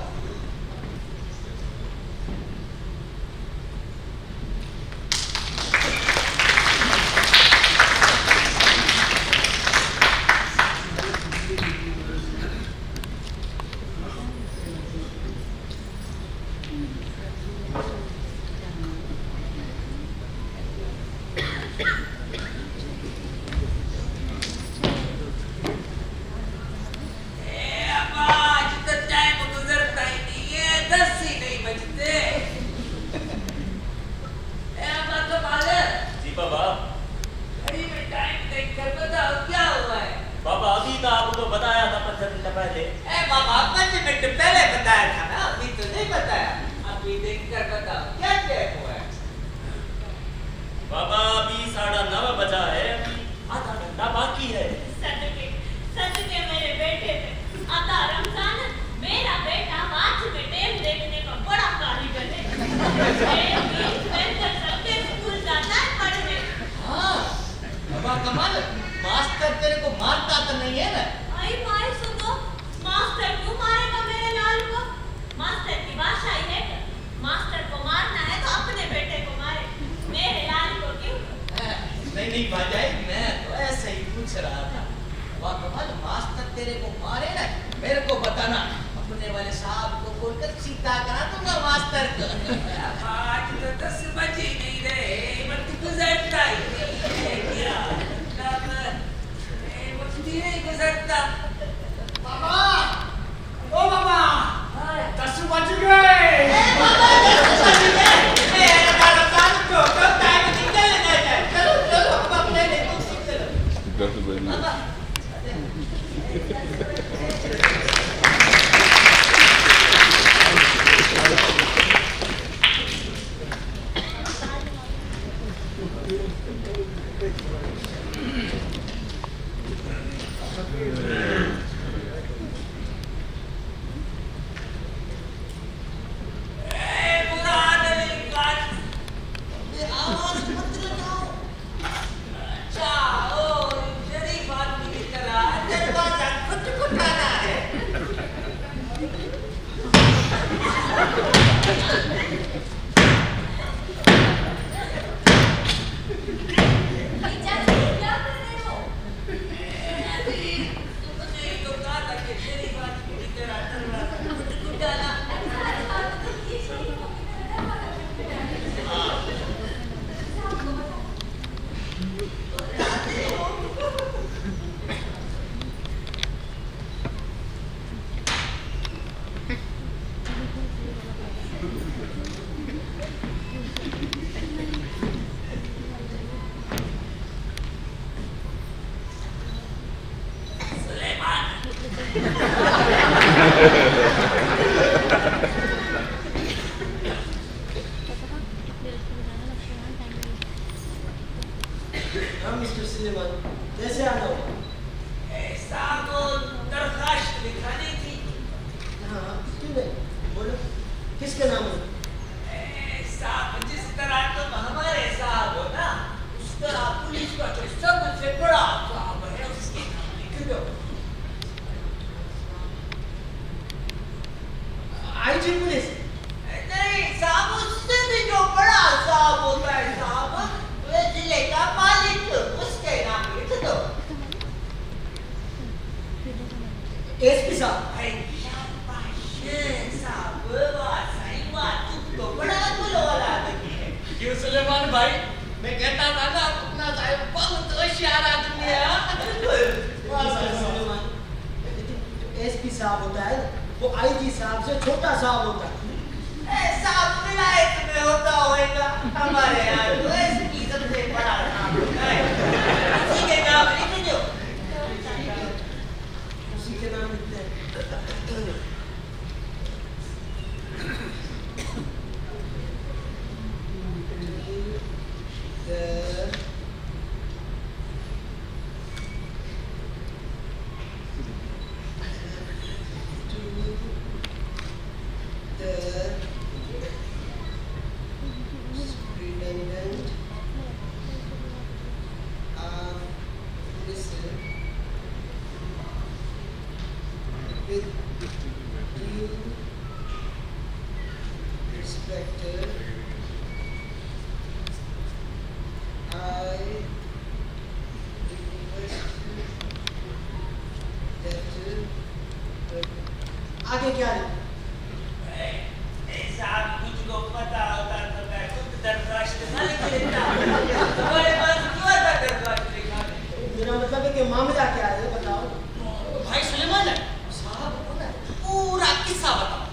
जी बाबा। बाबा अभी तो आपको बताया था 5 मिनट पहले। बाबा 5 मिनट पहले बताया था ना, अभी तो नहीं बताया। अभी देख कर बताओ क्या क्या हुआ है। बाबा अभी 9:30 बजा है, अभी आधा घंटा बाकी है। सदके मेरे बेटे थे। आता रमजान, मेरा बेटा वाच में टेम देखने का बड़ा कारीगर है। स्कूल जाता है पढ़ने। हाँ, बाबा कमाल, मास्टर तेरे को मारता तो नहीं है ना? आई माई सुनो, मास्टर क्यों मारेगा मेरे लाल को? मास्टर की भाषा ही है, मास्टर को मारना है तो अपने बेटे को मारे, मेरे लाल को क्यों? नहीं भाजाई, मैं तो ऐसे ही पूछ रहा था। वाह कमाल, मास्टर तेरे को मारे ना, मेरे को बताना, अपने वाले साहब को बोलकर सीता करा दूंगा मास्टर को। आज तो 10 बजे नहीं रहे, वक्त गुजरता ही नहीं है क्या? वक्त ही नहीं गुजरता। बाबा, ओ बाबा, 10 बज गए। मिस्टर सुलेमान, कैसे आना हुआ? ऐसा तो दरखास्त लिखानी थी। हाँ, क्यों नहीं? बोलो, किसके नाम है? साहब, जिस तरह तुम हमारे साहब हो ना, उस तरह पुलिस का जो सबसे बड़ा साहब है, उसके नाम लिख दो। IG police? नहीं साहब, उससे भी जो बड़ा साहब होता है साहब, वो जिले का मालिक, उसके नाम लिख दो। एसपी साहब? शाबाश साहब, वाह सही बात, तुम तो बड़ा गुलो वाला आदमी है। क्यों सुलेमान भाई, मैं कहता था ना अपना साहब बहुत होशियार आदमी है। सुलेमान, एसपी साहब होता है, वो आईजी साहब से छोटा साहब होता है। साहब विलायत में होता होगा, हमारे यहाँ तो इसकी सबसे बड़ा नाम होता है। उसी के नाम लिख दो। उसी के नाम लिखते हैं। आगे क्या है? साहब मुझको पता होता तो मैं खुद दरख्वास्त न लिख लेता। तुम्हारे पास क्यों था दरख्वास्त लिखने? मेरा मतलब है कि मामला क्या है बताओ। भाई सुलेमान साहब को ना पूरा किस्सा बताओ।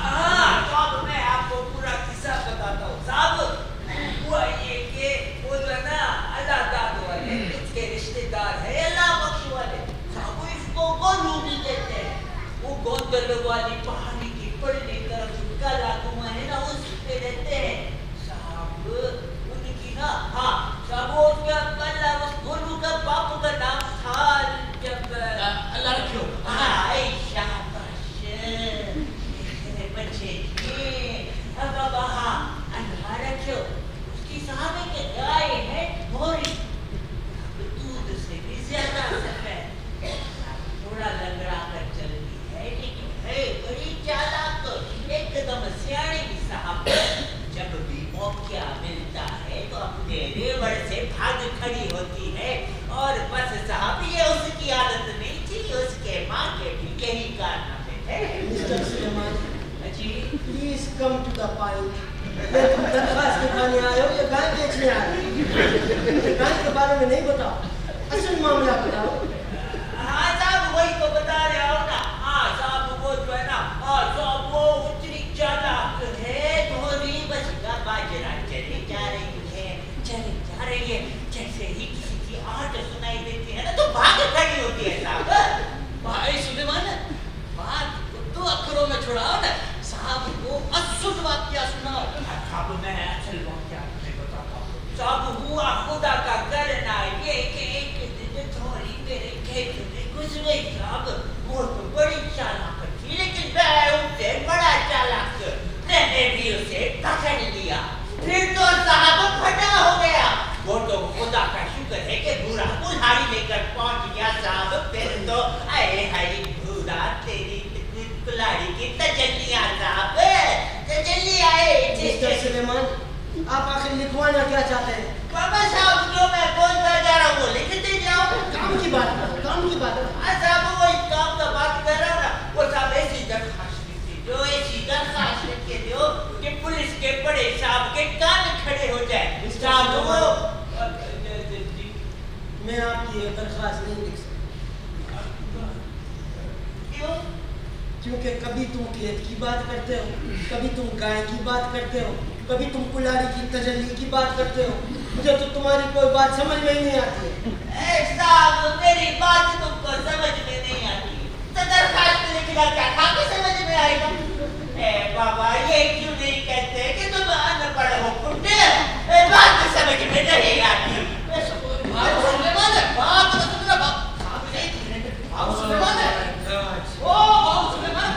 हाँ, तो अब मैं आपको पूरा किस्सा बताता हूँ। साहब हुआ ये कि वो जो है ना अल्लाह दाद वाले उसके रिश्तेदार है अल्लाह बख्श वाले। साहब इसको गोलू भी कहते हैं। वो गोंदल वाली पहाड़ी की पड़ने तरफ काला कुआं है ना उस पे रहते हैं। साहब उनकी ना हाँ साहब वो क्या कल्ला उस गोलू का बापू का नाम था जब अल्लाह रखियो। हाँ शाबाश मेरे बच्चे अब हाँ अल्लाह रखियो। उसकी साहब के गाय है भोरी दूध से भी ज्यादा सफेद थोड़ा लंगड़ा कर चलती है लेकिन है बड़ी चालाक एकदम सियाणी भी साहब। जब भी मौका मिलता है तो अपने रेवड़ से भाग खड़ी होती है और बस साहब ये उसकी आदत नहीं थी उसके माँ के भी यही कारनामे थे। Mister Suleman ji please come to the point. ये तुम दरख्वास्त दिखाने आए हो या गाय बेचने आए हो? गाय के बारे में नहीं बताओ, असल मामला बताओ। हाँ साहब वही तो बता रहा हूँ ना। हाँ साहब वो जो है ना हाँ साहब वो उतनी चालाक है धोरी बस बाजरा चली जा रही है जैसे ही किसी की आहट सुनाई देती है ना तो भाग खड़ी होती है साहब। भाई सुलेमान बात दो अक्षरों में छुड़ाओ ना साहब को असल वाक्या सुनाओ। साहब मैं असल वाक्या नहीं बताता साहब हुआ खुदा का करना ये कि एक दिन थोड़ी मेरे खेत में घुस गई साहब। वो तो बड़ी चालाक थी लेकिन मैं उससे बड़ा चालाक मैंने भी उसे पकड़ लिया फिर तो साहब फटा हो गया। वो तो खुदा का शुक्र है कि बुरा कुल्हाड़ी लेकर पहुंच गया साहब। फिर तो आए हरी भूरा तेरी कुल्हाड़ी की तजल्लियां साहब तजल्ली आए। मिस्टर सुलेमान आप आखिर लिखवाना क्या चाहते हैं? बाबा साहब जो मैं बोलता जा रहा हूँ वो लिखते जाओ। काम की बात करो, काम की बात करो। हाँ साहब वो इस काम का बात कर रहा हूँ ना वो साहब ऐसी दरखास्त लिखती जो ऐसी दरखास्त लिख के दो कि पुलिस के बड़े साहब के कान खड़े हो जाए। साहब वो मैं आपकी ये दरख्वास्त नहीं लिख सकता। क्यों? क्योंकि कभी तुम खेत की बात करते हो, कभी तुम गाय की बात करते हो, कभी तुम कुल्हाड़ी की तजल्ली की बात करते हो। मुझे तो तुम्हारी कोई बात समझ में ही नहीं आती है। साहब मेरी बात तुमको समझ में नहीं आती तो दरखास्त लिखना क्या खाके समझ में आएगा? बाबा ये क्यों नहीं कहते कि तुम अनपढ़ हो कुंडे बात समझ में नहीं आती। भाई सुलेमान बात तो सुनना बाप एक मिनट भाई सुलेमान ओ भाई सुलेमान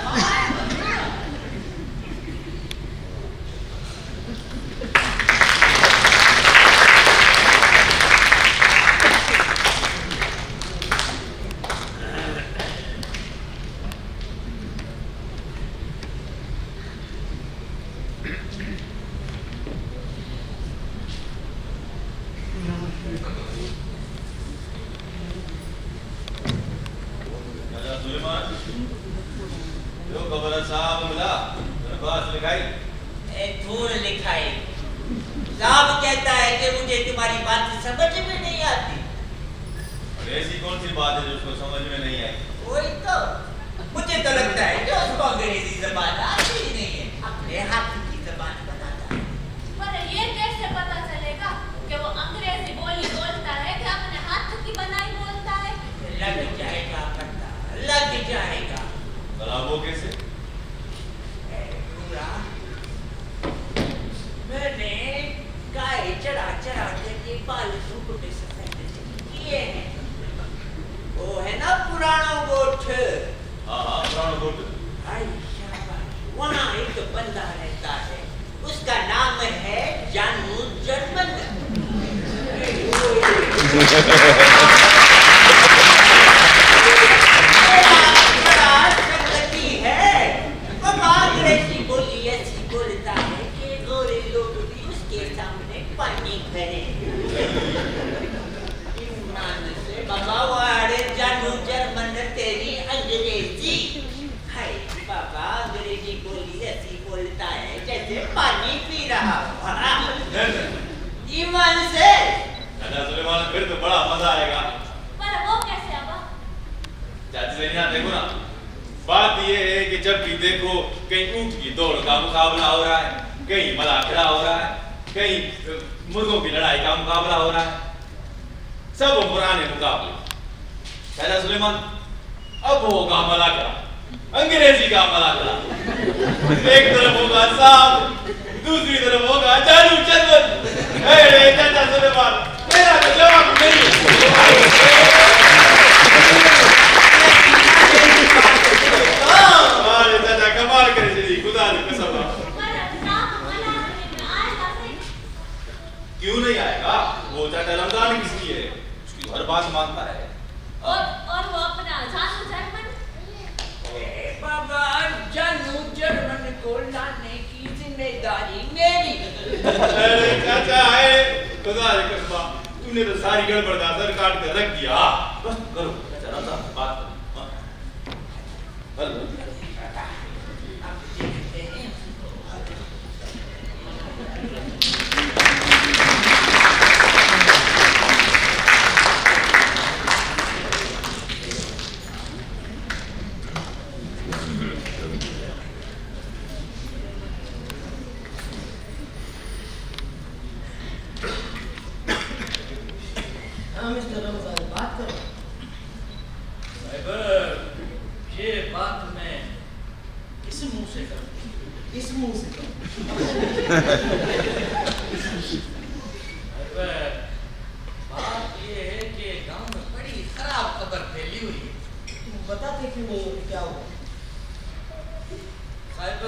सुलेमान जो खबर साहब मिला दरख्वास्त लिखाई? धूल लिखाई। साहब कहता है कि मुझे तुम्हारी बात समझ में नहीं आती। और ऐसी कौन सी बात है जो उसको समझ में नहीं आई? वही तो मुझे तो लगता है कि उसको अंग्रेजी जबान आती ही नहीं है अपने हाथ की जबान बनाता है। पर ये कैसे पता चलेगा कि वो अंग्रेजी बोली बोलता है कि अपने हाथ की बनाई बोलता है? लग जाएगा पता लग जाएगा। भला वो कैसे? मैंने गाय चढ़ा चढ़ा के बाल सुकुटे सफेद किए हैं। वो है ना पुराना गोठ। हाँ हाँ पुराना गोठ। वहाँ एक बंदा रहता है उसका नाम है जानू जर्मन। है वो अंग्रेजी बोली ऐसी बोलता है कि पानी भरे ईमान से बाबा वाड़े जानू जर्मन तेरी अंग्रेजी हाय बाबा अंग्रेजी बोली ऐसी बोलता है जैसे पानी पी रहा हो ईमान से चाचा सुलेमान फिर तो बड़ा मजा आएगा। पर वो कैसे अब्बा? चाची से यहाँ देखो ना, बात ये है कि जब भी देखो कहीं ऊंट की दौड़ का मुकाबला हो रहा है, कहीं मलाखड़ा हो रहा है, कहीं मुर्गों की लड़ाई का मुकाबला हो रहा है, सब पुराने मुकाबले। चाचा सुलेमान अब होगा मलाखड़ा, अंग्रेजी का मलाखड़ा। एक तरफ होगा सांप, दूसरी तरफ होगा जानू जर्मन। अरे चाचा सुलेमान मेरा तो जवाब नहीं है। चाचा कमाल करे चली खुदा ने कसम। क्यों नहीं आएगा? वो चाचा रमजान किसकी है, उसकी हर बात मानता है। और वो अपना जानू जर्मन बाबा जानू जर्मन को लाने की जिम्मेदारी मेरी। अरे चाचा है खुदा ने कसम, तूने तो सारी गड़बड़ का सर काट कर रख दिया। बस करो चाचा रमजान से बात करो। हाँ मिस्टर रमजान बात करो। ये बात मैं किस मुंह से करूं? इस मुंह से करो। बात ये है कि गांव में बड़ी खराब खबर फैली हुई है। तुम बताते क्यों नहीं हो कि क्या हुआ? साहब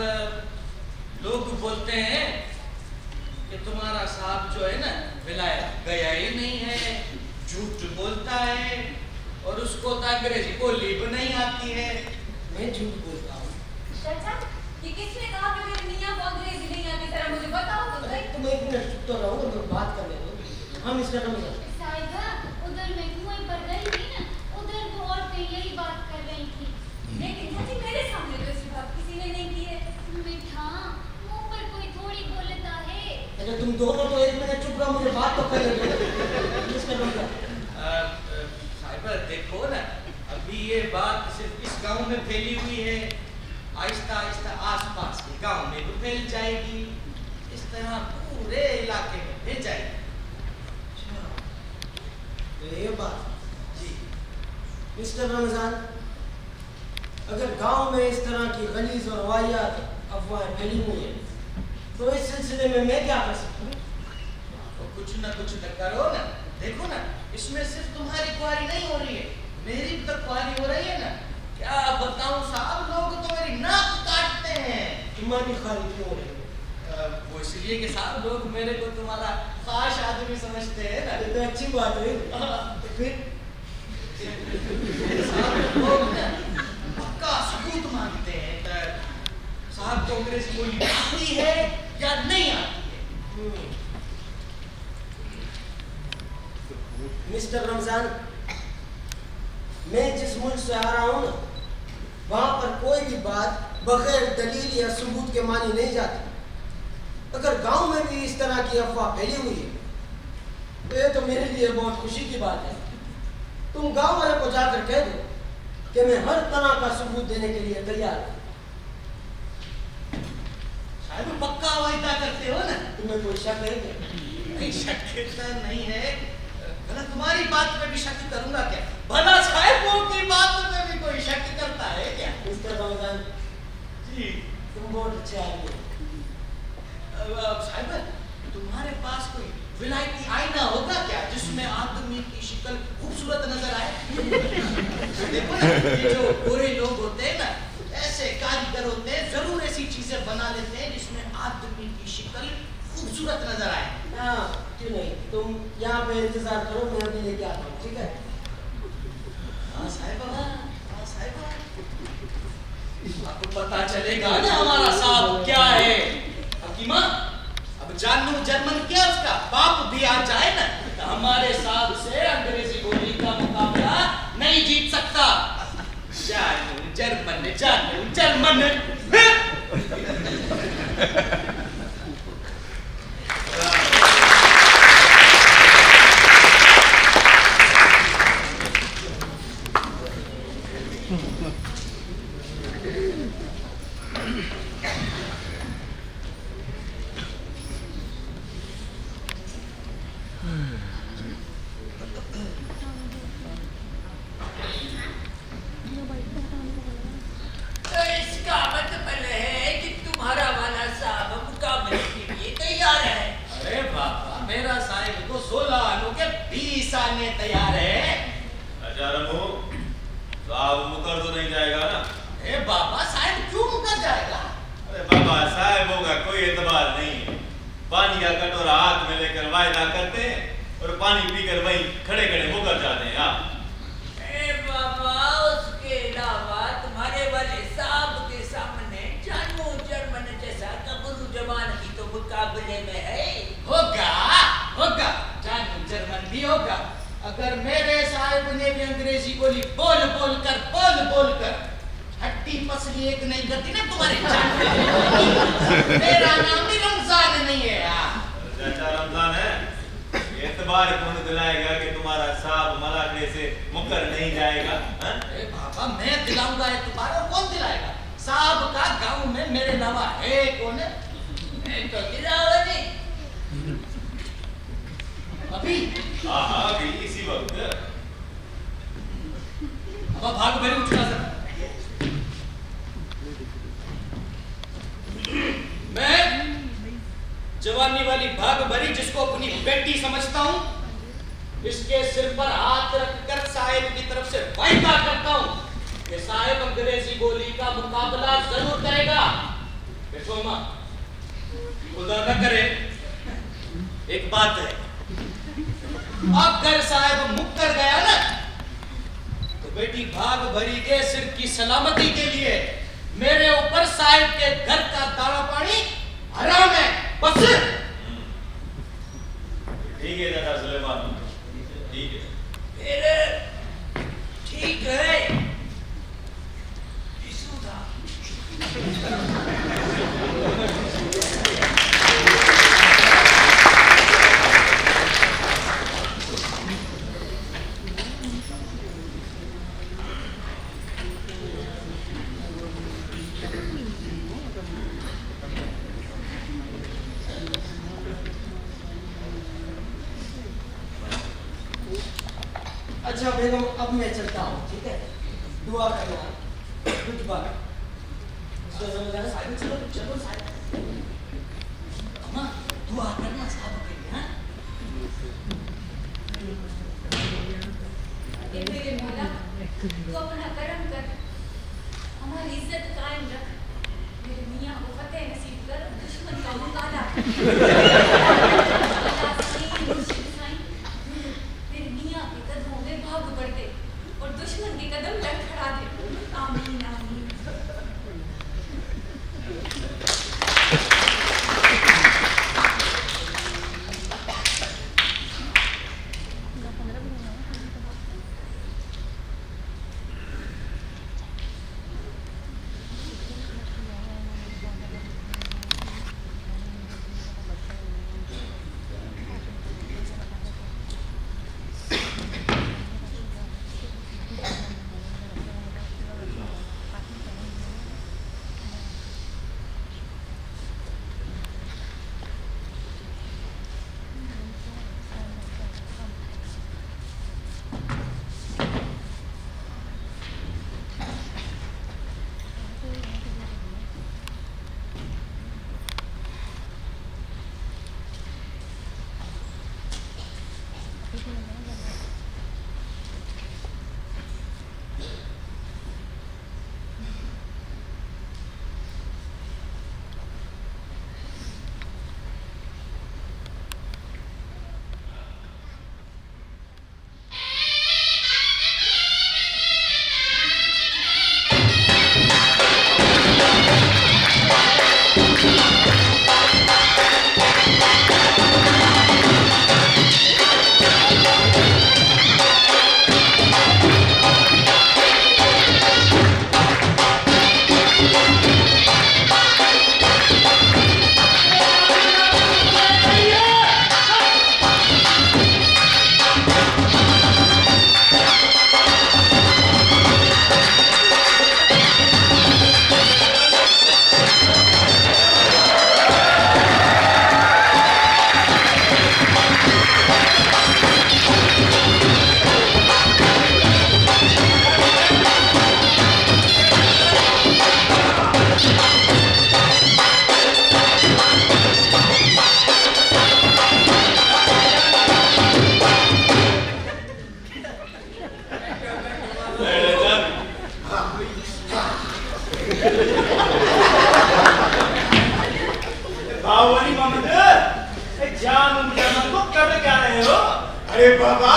लोग बोलते हैं कि तुम्हारा साहब जो है ना विलायत गया ही नहीं है, झूठ बोलता है और उसको तो अंग्रेजी बोली भी नहीं आती है। मैं झूठ बोलता हूँ। चाचा ये किसने कहा कि मेरे मियां को अंग्रेजी नहीं आती? जरा मुझे बताओ तो अरे सही। तुम एक मिनट चुप तो रहो, तो बात करने दो। हाँ मिस्टर रमजान। साहिबा उधर मैं कुएं पर गई थी ना, उधर वो औरतें यही बात कर रही थी। लेकिन चाची मेरे सामने तो ऐसी बात किसी ने नहीं की है। मीठा मुंह पर कोई थोड़ी बोलता है। अच्छा तुम दोनों तो एक मिनट चुप रहो, मुझे बात तो करने दो मिस्टर रमजान। साहिब देखो ना, अभी ये बात सिर्फ इस गांव में फैली हुई है, आहिस्ता आहिस्ता आसपास के गांव में भी फैल जाएगी, इस तरह पूरे इलाके में फैल जाएगी। अच्छा तो ये बात जी मिस्टर रमजान, अगर गांव में इस तरह की गलीज और वाहियात अफवाहें फैली हुई हैं तो इस सिलसिले में मैं क्या कर सकता हूँ? तो कुछ ना कुछ तो करो ना। देखो ना, इसमें सिर्फ तुम्हारी कुआरी नहीं हो रही है, मेरी भी तो कुआरी हो रही है ना। क्या बताऊं साहब, लोग तो मेरी नाक काटते हैं। तुम्हारी खाली क्यों हो रही है? वो इसलिए कि साहब लोग मेरे को तुम्हारा खास आदमी समझते हैं ना। ये तो अच्छी बात हुई। तो फिर साहब लोग ना पक्का सबूत मांगते हैं कि साहब को अंग्रेजी बोली आती है या नहीं आती है। मिस्टर रमजान, मैं जिस मुल्क से आ रहा हूँ ना, वहाँ पर कोई भी बात बगैर दलील या सबूत के मानी नहीं जाती। अगर गांव में भी इस तरह की अफवाह फैली हुई है तो ये तो मेरे लिए बहुत खुशी की बात है। तुम गांव वाले को जाकर कह दो कि मैं हर तरह का सबूत देने के लिए तैयार हूँ। साहब पक्का वायदा करते हो ना? तुम्हें कोई शक है क्या? नहीं, शक नहीं है। भला तुम्हारी बात पे भी शक करूंगा क्या? भला साहिबों की बात पे भी कोई शक करता है क्या? मिस्टर रमजान जी तुम बहुत अच्छे आदमी हो। साहिब तुम्हारे पास कोई विलायती आईना होगा क्या जिसमें आदमी की शक्ल खूबसूरत नजर आए? देखो ना, ये जो गोरे लोग होते हैं ना, ऐसे कारीगर होते हैं, जरूर ऐसी चीजें बना लेते हैं जिसमें आदमी की शक्ल खूबसूरत नजर आए। हाँ क्यों नहीं, तुम यहाँ पे इंतजार करो, मैं अभी लेके आता हूँ, ठीक है? हाँ साहिबा, हाँ साहिबा, आपको पता चलेगा ना हमारा साहब क्या है। हकीमा, अब जानू जर्मन क्या उसका बाप भी आ जाए ना तो हमारे साहब से अंग्रेजी बोली का मुकाबला नहीं जीत सकता। जानू जर्मन तो इसका मतलब है कि तुम्हारा वाला साहब मुकाबले के लिए तैयार है। अरे बाबा मेरा साहब को 16 आने के 20 आने तैयार है। अच्छा रमू, साहब मुकर तो नहीं जाएगा ना? अरे बाबा साहब क्यों मुकर जाएगा? अरे बाबा साहबों का कोई एतबार नहीं है। पानी का कटोरा हाथ में लेकर वायदा करते हैं और पानी पीकर वहीं खड़े खड़े मुकर जाते हैं। हाँ बाबा उसके अलावा तुम्हारे वाले साहब के सामने जानू जर्मन जैसा गबरू जवान की तो मुकाबले में है। होगा जानू जर्मन भी होगा। अगर मेरे साहब ने भी अंग्रेजी बोली बोल कर हड्डी पसली एक नहीं करती ना तुम्हारे मेरा नाम भी रमजान नहीं है। चाचा रमजान है, एतबार कौन दिलाएगा कि तुम्हारा साहब मलाटे से मुकर नहीं जाएगा? अरे बाबा मैं दिलाऊंगा एतबार और कौन दिलाएगा? साहब का गांव में मेरे अलावा है कौन? मैं तो गिरावा नहीं। अभी अभी इसी वक्त अब भाग भरी उठना सर। मैं जवानी वाली भाग भरी जिसको अपनी बेटी समझता हूं, इसके सिर पर हाथ रखकर साहिब की तरफ से वायदा करता हूं कि साहिब अंग्रेजी बोली का मुकाबला जरूर करेगा। देखो मां, खुदा न करे एक बात है, अगर साहिब मुक्कर गया ना तो बेटी भाग भरी के सिर की सलामती के लिए मेरे ऊपर साहिब के घर का दाना पानी हराम है। बस ठीक है दादा सुलेमान, ठीक है। फिर ठीक है। अच्छा बेगम, अब मैं चलता हूँ, ठीक है? दुआ करना, गुड बाय। चलो साहिब, अम्मा दुआ करना साहब के लिए। मेरे मौला तू अपना करम कर, हमारी इज्जत कायम रख, मेरे मियां को फतेह नसीब कर, दुश्मन का मुकाबला मेरे मियां के कदमों में भाग पड़ते और दुश्मन के कदम लड़खड़ा दे। आमीन आमीन। अरे बाबा,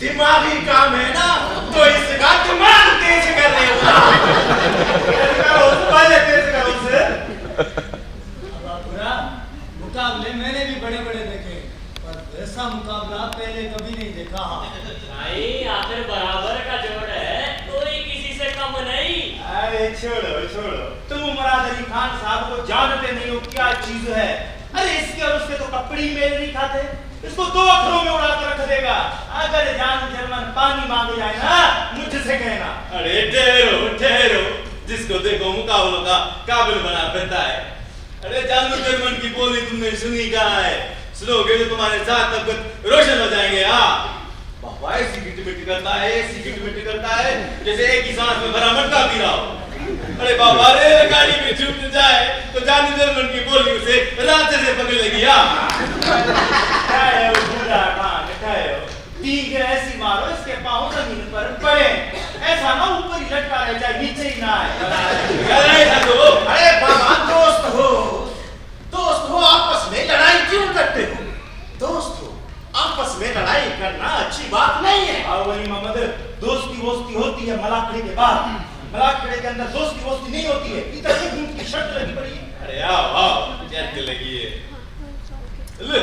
दिमागी काम है ना, तो इसका दिमाग तेज कर रहे हो। पहले तेज करो उसे। पूरा मुकाबले मैंने भी बड़े बड़े देखे, पर ऐसा मुकाबला पहले कभी नहीं देखा। भाई आखिर बराबर का जोड़ है, कोई किसी से कम नहीं। अरे छोड़ो छोड़ो, तुम मुराद अली खान साहब को जानते नहीं हो क्या चीज है। अरे इसके और उसके तो कपड़े ही मेल नहीं खाते, इसको 2 अखरों में उड़ा कर रख देगा। अगर जान जर्मन पानी मांगे जाए ना, मुझसे कहना। अरे ठहरो ठहरो, जिसको देखो मुकाबलों का काबिल बना फिरता है। अरे जानू जर्मन की बोली तुमने सुनी कहाँ है? सुनोगे तो तुम्हारे साथ तब रोशन हो जाएंगे। बाबा ऐसी गिटमिट करता है, ऐसी गिटमिट करता है जैसे एक ही सांस में भरा मटका पी रहा हो। अरे बाबा रे, गाड़ी में छूट जाए तो जानू जर्मन की बोली उसे रास्ते से पकड़ लेगी। ऐसी मारो इसके पाँव जमीन पर पड़े, ऐसा ना ऊपर ही लटका रह जाए, नीचे ही ना आए। अरे बाबा, दोस्त हो आपस में लड़ाई क्यों करते हो? दोस्त हो आपस में लड़ाई करना अच्छी बात नहीं है। वली मोहम्मद, दोस्ती वोस्ती होती है मलाखड़े के बाद, मलाखड़े के अंदर दोस्ती वोस्ती नहीं होती है। इधर एक की शर्त लगी पड़ी है। अरे आओ आओ, शर्त लगी है। लो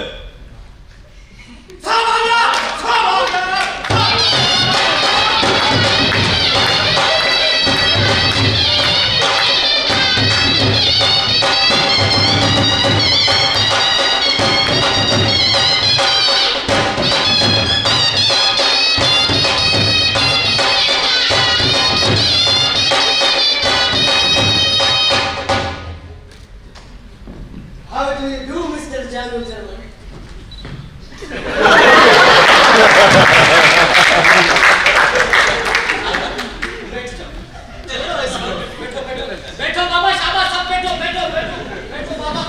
How do you do, Mr. Janul German? बैठो बाबा, शाबाश, सब बैठो बैठो बैठो बैठो बाबा।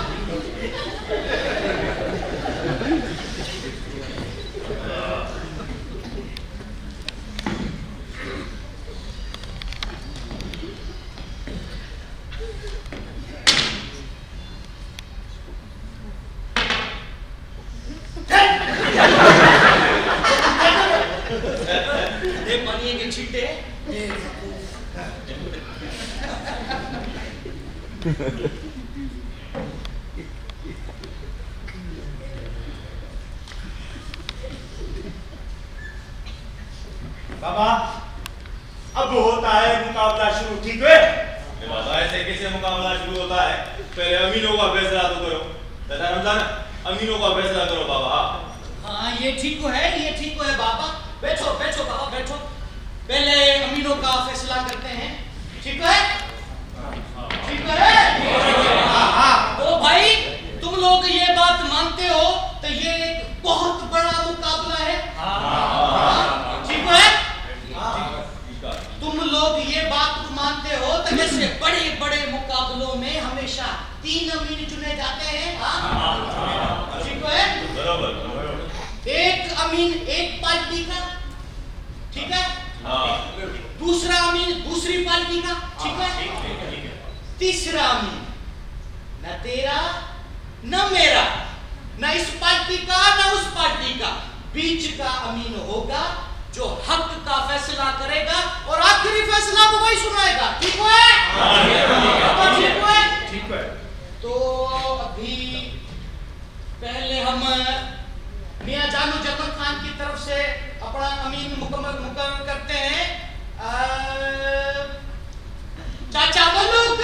पानी के छींटे बाबा, अब होता है मुकाबला शुरू, ठीक है? बाबा ऐसे कैसे मुकाबला शुरू होता है? पहले अमीनों का फैसला तो करो। दादा रमजान, अमीनों का फैसला करो बाबा। हाँ, ये ठीक है, ये ठीक है बाबा। बैठो बैठो बाबा बैठो, पहले अमीनों का फैसला करते हैं। ठीक है, ठीक है। हाँ, तो भाई तुम लोग ये बात मानते हो तो ये एक बहुत बड़ा मुकाबला है। ठीक है, तुम लोग ये बात मानते हो तो जैसे बड़े बड़े मुकाबलों में हमेशा 3 अमीन चुने जाते हैं। ठीक है, बराबर। एक अमीन एक पार्टी का, ठीक है, दूसरा अमीन दूसरी पार्टी का, ठीक है, तीसरा अमीन न तेरा न मेरा, न इस पार्टी का न उस पार्टी का, बीच का अमीन होगा जो हक का फैसला करेगा और आखिरी फैसला वो वही सुनाएगा। ठीक है? ठीक है? ठीक है। तो अभी पहले हम मियां जानू जर्मन खान की तरफ से अपना अमीन मुकम्मल करते हैं। चाचा मलूक,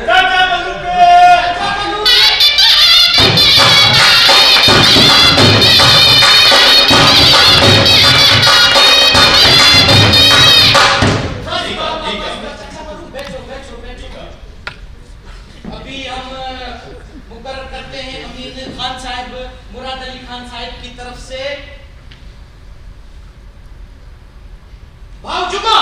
चाचा मलूक, चाचा मलूक। बैठो बैठो बैठो। अभी हम मुकर्रर करते हैं अमीन खान साहब, मुराद अली खान साहब की तरफ से भाव जुमा।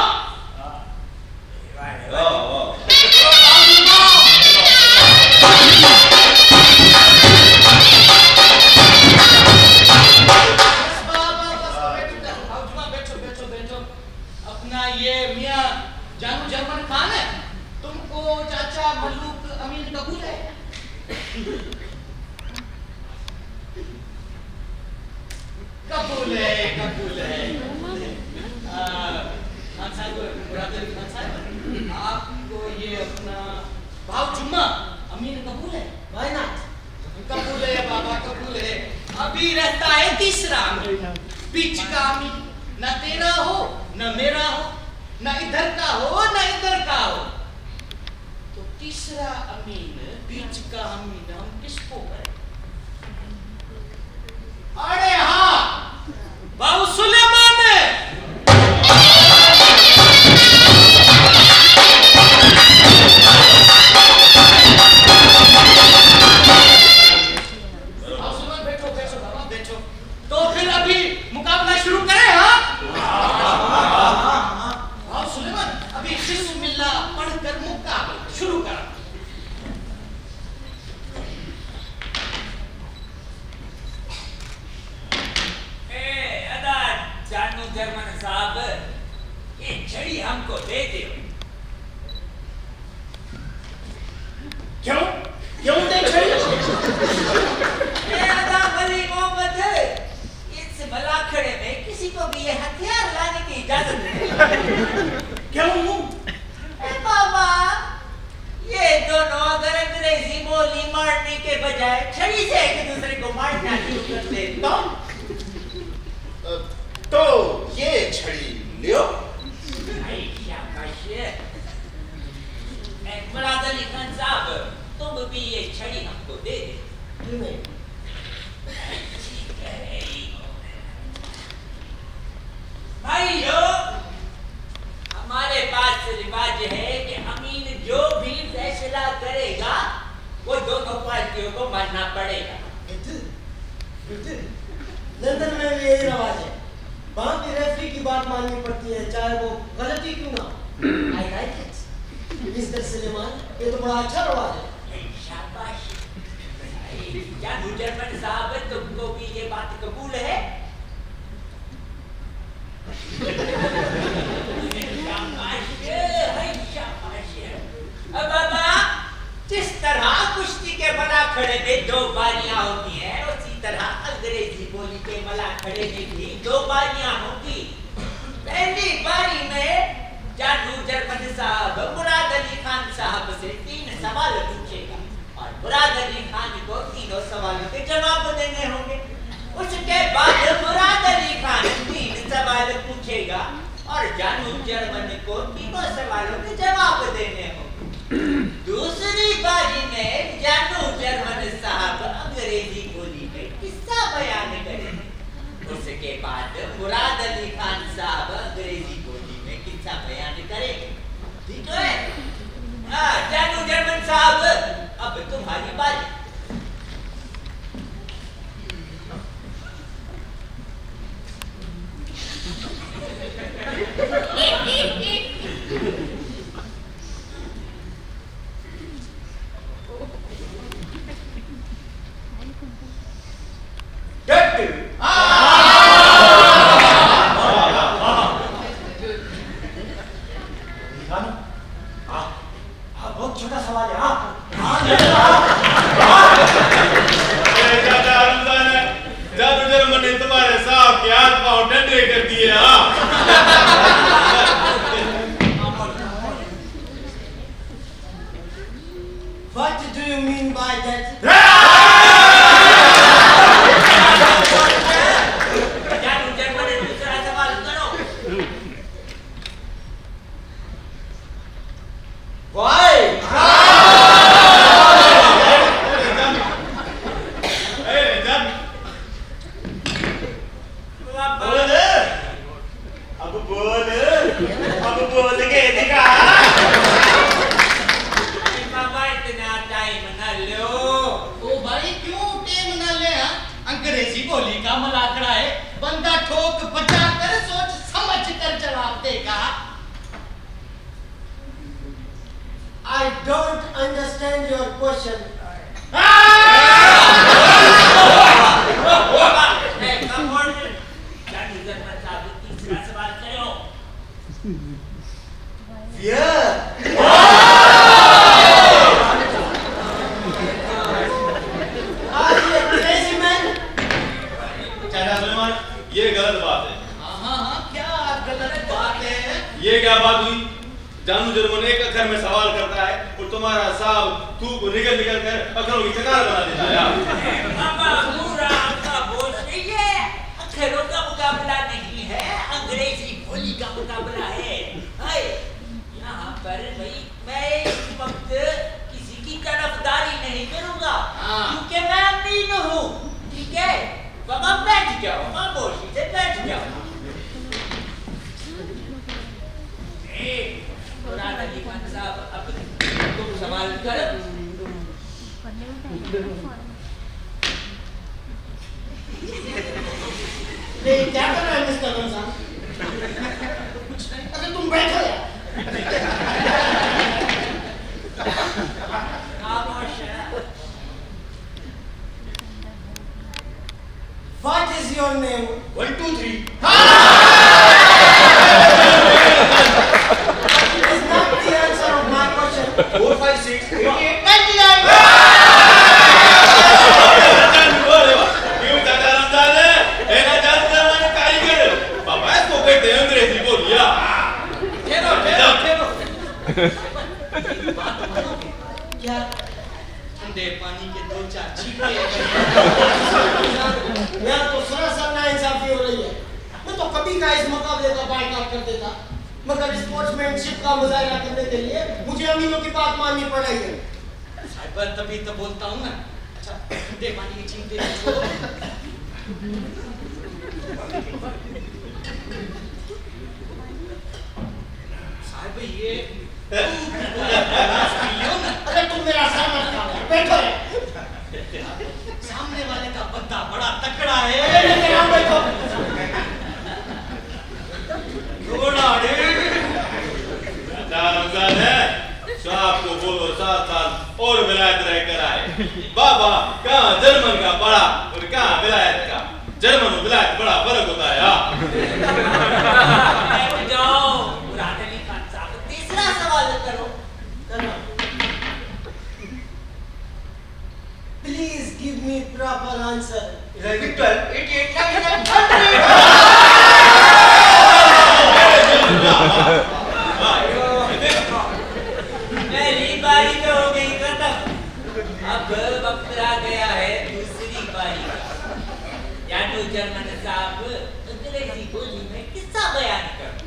अपना ये मियां जानू जर्मन खान है, तुमको चाचा मलूक अमीन कबूल है? हाँ अमीन कबूल है? Why not? कबूल है बाबा, कबूल है। अभी रहता है तीसरा अमीन, बीच का अमीन, न तेरा हो न मेरा हो, न इधर का हो न इधर का हो। तो तीसरा अमीन, बीच का अमीन हम किसको करें? अरे हाँ, बाबू सुलेमान है। तो फिर अभी मुकाबला शुरू करें? हाँ सुलेमान, अभी बिस्मिल्लाह पढ़कर मुकाबला शुरू करो। जानू जर्मन साहब, ये छड़ी हमको दे दो। क्यों? क्यों दे छड़ी? वली मोहम्मद, इस मलाखड़े में किसी को भी ये हथियार लाने की इजाजत नहीं। क्यों? बाबा, ये दोनों अगर अंग्रेजी बोली मारने के बजाय छड़ी से एक दूसरे को मारना शुरू कर दे तो ये छड़ी लियो। मुराद अली खान साहब, तुम भी ये छड़ी हमको दे दे। भाइयों, हमारे पास रिवाज है कि अमीन जो भी फैसला करेगा वो दोनों पार्टियों को मानना पड़ेगा। लंदन में भी यही रवाज है, वहाँ की रेफरी की बात माननी पड़ती है, चाहे वो गलती क्यों ना हो। I like it, mister Suleman, ये तो बड़ा अच्छा रवाज है। शाबाश। जानू जर्मन साहब, तुमको भी ये बात कबूल है? अब बाबा, जिस तरह कुश्ती के मलाखड़े में दो बारियां होती हैं, उसी तरह अंग्रेजी बोली के मलाखड़े में भी दो बारियां होंगी। पहली बारी में जानू जर्मन साहब मुराद अली खान साहब से 3 सवाल पूछेगा और मुराद अली खान को तीनों सवालों के जवाब देने होंगे। उसके बाद मुराद अली खान 3 सवाल पूछेगा और जानू जर्मन को तीनों सवालों के जवाब देने होंगे। दूसरी बारी में जानू जर्मन साहब अंग्रेजी बोली में किस्सा बयान करेंगे। उसके बाद मुराद अली खान साहब अंग्रेजी बोली में किस्सा बयान करेंगे। ठीक है? जानू जर्मन साहब, अब तुम्हारी बारी। बहुत छोटा सवाल है। जानू जर्मन ने तुम्हारे साहब के हाथ पांव ठंडे कर दिए। What do you mean by that? जानू जर्मन ने दूसरा सवाल करो। Why? अब बोल के दिखा। बाबा, इतना टाइम न लो। ओ भाई, क्यों टाइम ना ले? अंग्रेजी बोली का मलाखड़ा है, बंदा ठोक बचा कर सोच समझ कर जवाब देगा। I don't understand your question. जानू जर्मन साहब, तीसरा सवाल करो। ये गलत बात है। हाँ, क्या गलत बात है? ये क्या बात हुई? जानू जर्मन एक अक्षर में सवाल करता है और तुम्हारा साहब थूक निकल निकल कर अक्षरों की चकार बना देता है यार। मामा पूरा आपका बोल नहीं है, अक्षरों का मुकाबला नहीं है, अंग्रेजी बोली का मुकाबला है। हाय, यहाँ पर भाई मैं इस वक्त किसी की तरफदारी नहीं करूँगा, क्योंकि मैं अमीन हूँ, ठीक है? मामा बैठ जाओ, खामोशी से बैठ जाओ। मुराद अली खान साहब, अब तुम सवाल करो। क्या कर रहे हैं मिस्टर रमजान? अरे तुम बैठो यार। खामोश है। What is your name? 1 2 3 Is not the answer of my question. 4 5 6 8 8 क्या? ठंडे पानी के 2-4 छींटे यार तो सरासर नाइंसाफी हो रही है। मैं तो कभी का इस मुकाबले का बायकॉट कर देता, मगर स्पोर्ट्समैनशिप का मुजाहरा करने के लिए मुझे अमीनों की बात माननी पड़ रही है। साहिब तभी तो बोलता हूँ ना। अच्छा ठंडे पानी के छींटे छोड़ो। साहिब ये अरे तुम मेरा सर मत खाओ, बैठो रे। सामने वाले का बंदा बड़ा तकड़ा है। अरे यहाँ बैठो। रमजान है, साहब को बोलो 7 साल और विलायत रह कर आए। बाबा कहाँ जर्मन का पढ़ा और कहाँ विलायत का। जर्मन और विलायत बड़ा फर्क होता है यार। बैठ जाओ, मुराद अली खान साहब, तीसरा सवाल करो। Please give me proper answer. 11 12 8 8 9 10 पहली बारी तो हो गई खत्म, अब वक्त आ गया है दूसरी बारी का। यानी जर्मन साहब अंग्रेजी बोली में किस्सा बयान करो।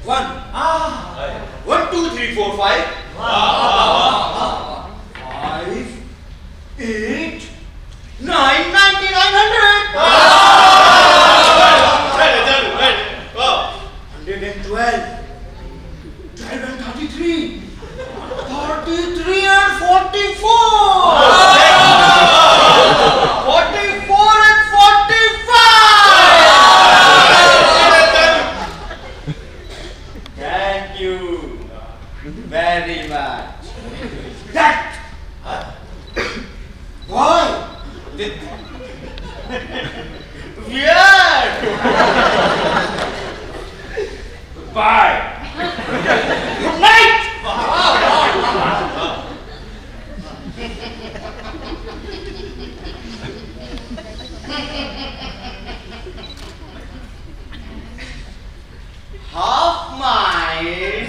One. 1 2 3 4 5 5 8 9 9900 112 12 and 33 33 and 44 44 and 45 Thank you very much. That boy. Weird. Bye. Good night. Half mine.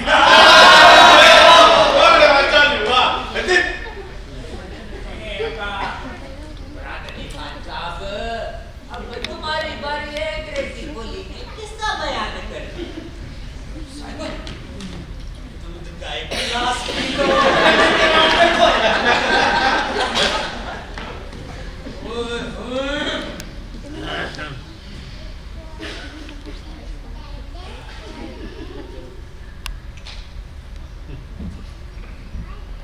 Murad Ali Khan साहब, अब तुम्हारी बारी है अंग्रेजी बोली में किस्सा बयान करने। दूध का एक गिलास P low.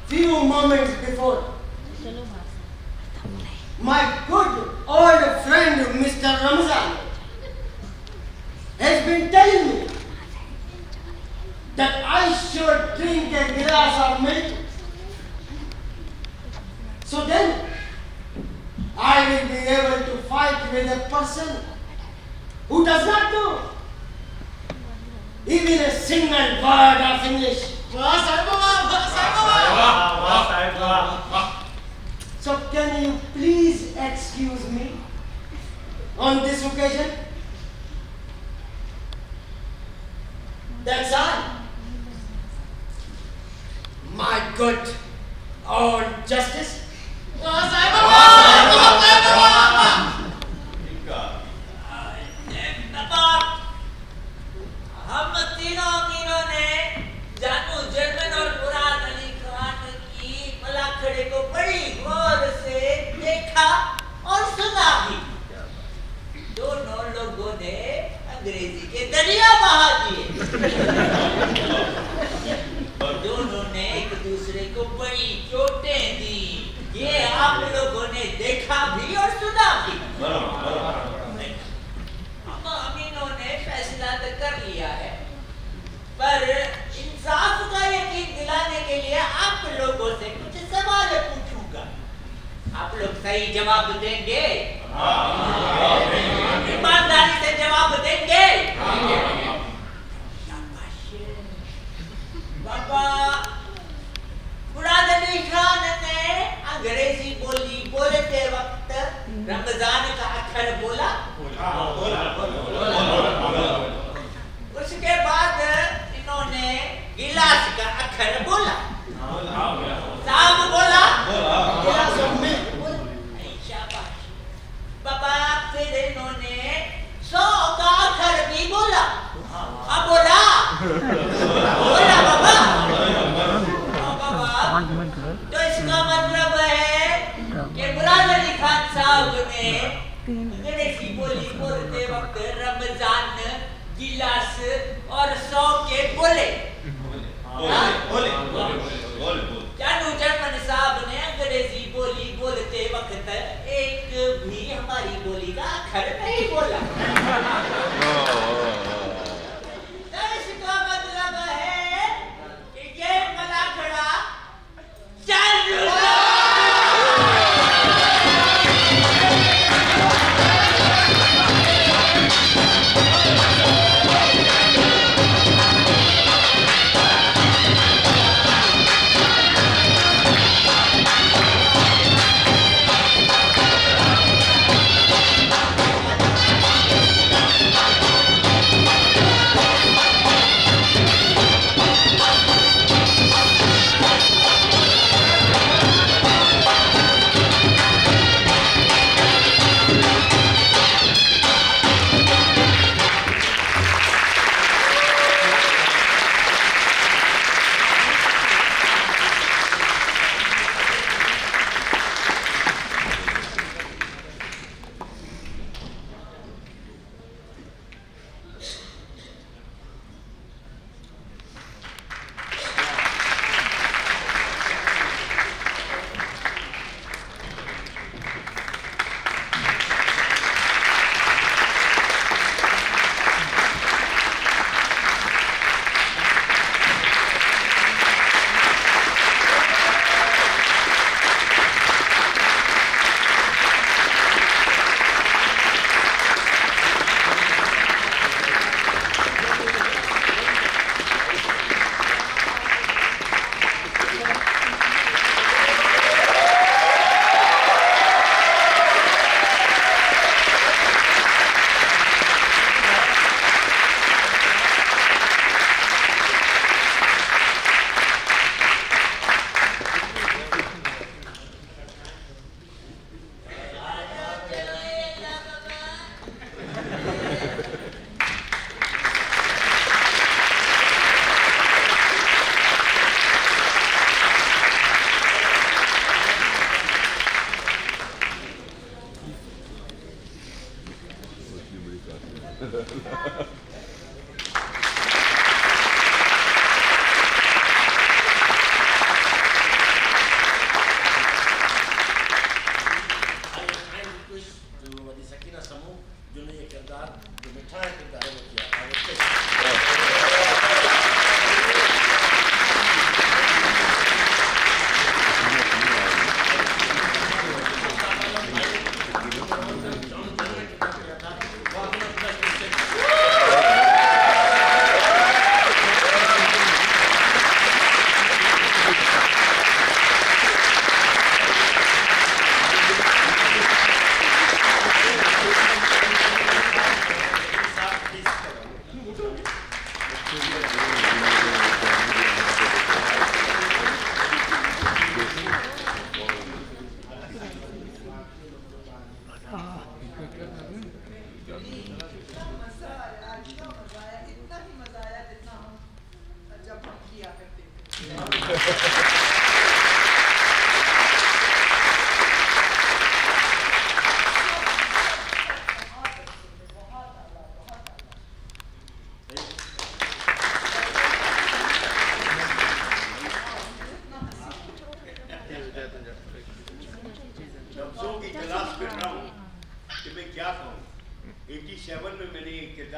Few moments before, my good old friend Mr. Ramzan has been telling me that I should drink a glass of milk. So then, I will be able to fight with a person who does not know even a single word of English. वाह साहब वाह, वाह साहब वाह। वाह वाह साहब वाह। So can you please excuse me on this occasion? That's all. My good old justice. वाह साहब वाह, वाह साहब वाह। नवाब, हम तीनों अमीरों ने जानू जर्मन और मुराद अली खान की मलाखड़े को बड़ी गौर से देखा और सुना भी। दोनों लोगों ने अंग्रेजी के दरिया बहा दिए। दोनों ने एक दूसरे को बड़ी चोटें दी। ये आप लोगों ने देखा भी और सुना भी। हम अमीनों ने फैसला तो कर लिया है, पर इंसाफ का यकीन दिलाने के लिए आप लोगों से कुछ सवाल पूछूंगा। आप लोग सही जवाब देंगे? ईमानदारी से जवाब देंगे? बाबा, मुराद अली खान ने अंग्रेजी बोलते वक्त रमजान का अक्षर बोला। उसके बाद इन्होंने गिलास का अक्षर बोला। साहब बोला। शाबाश। बाबा, फिर इन्होंने 100 का अक्षर भी बोला। अब बोला बोला बाबा। तो इसका मतलब है कि मुराद अली खान साहब ने अंग्रेजी बोलते वक्त रमजान, गिलास और 100 के बोले। जानू जर्मन साहब ने अंग्रेजी बोलते वक्त एक भी हमारी बोली का अक्षर नहीं बोला। तो इसका मतलब है कि ये मलाखड़ा चालू है।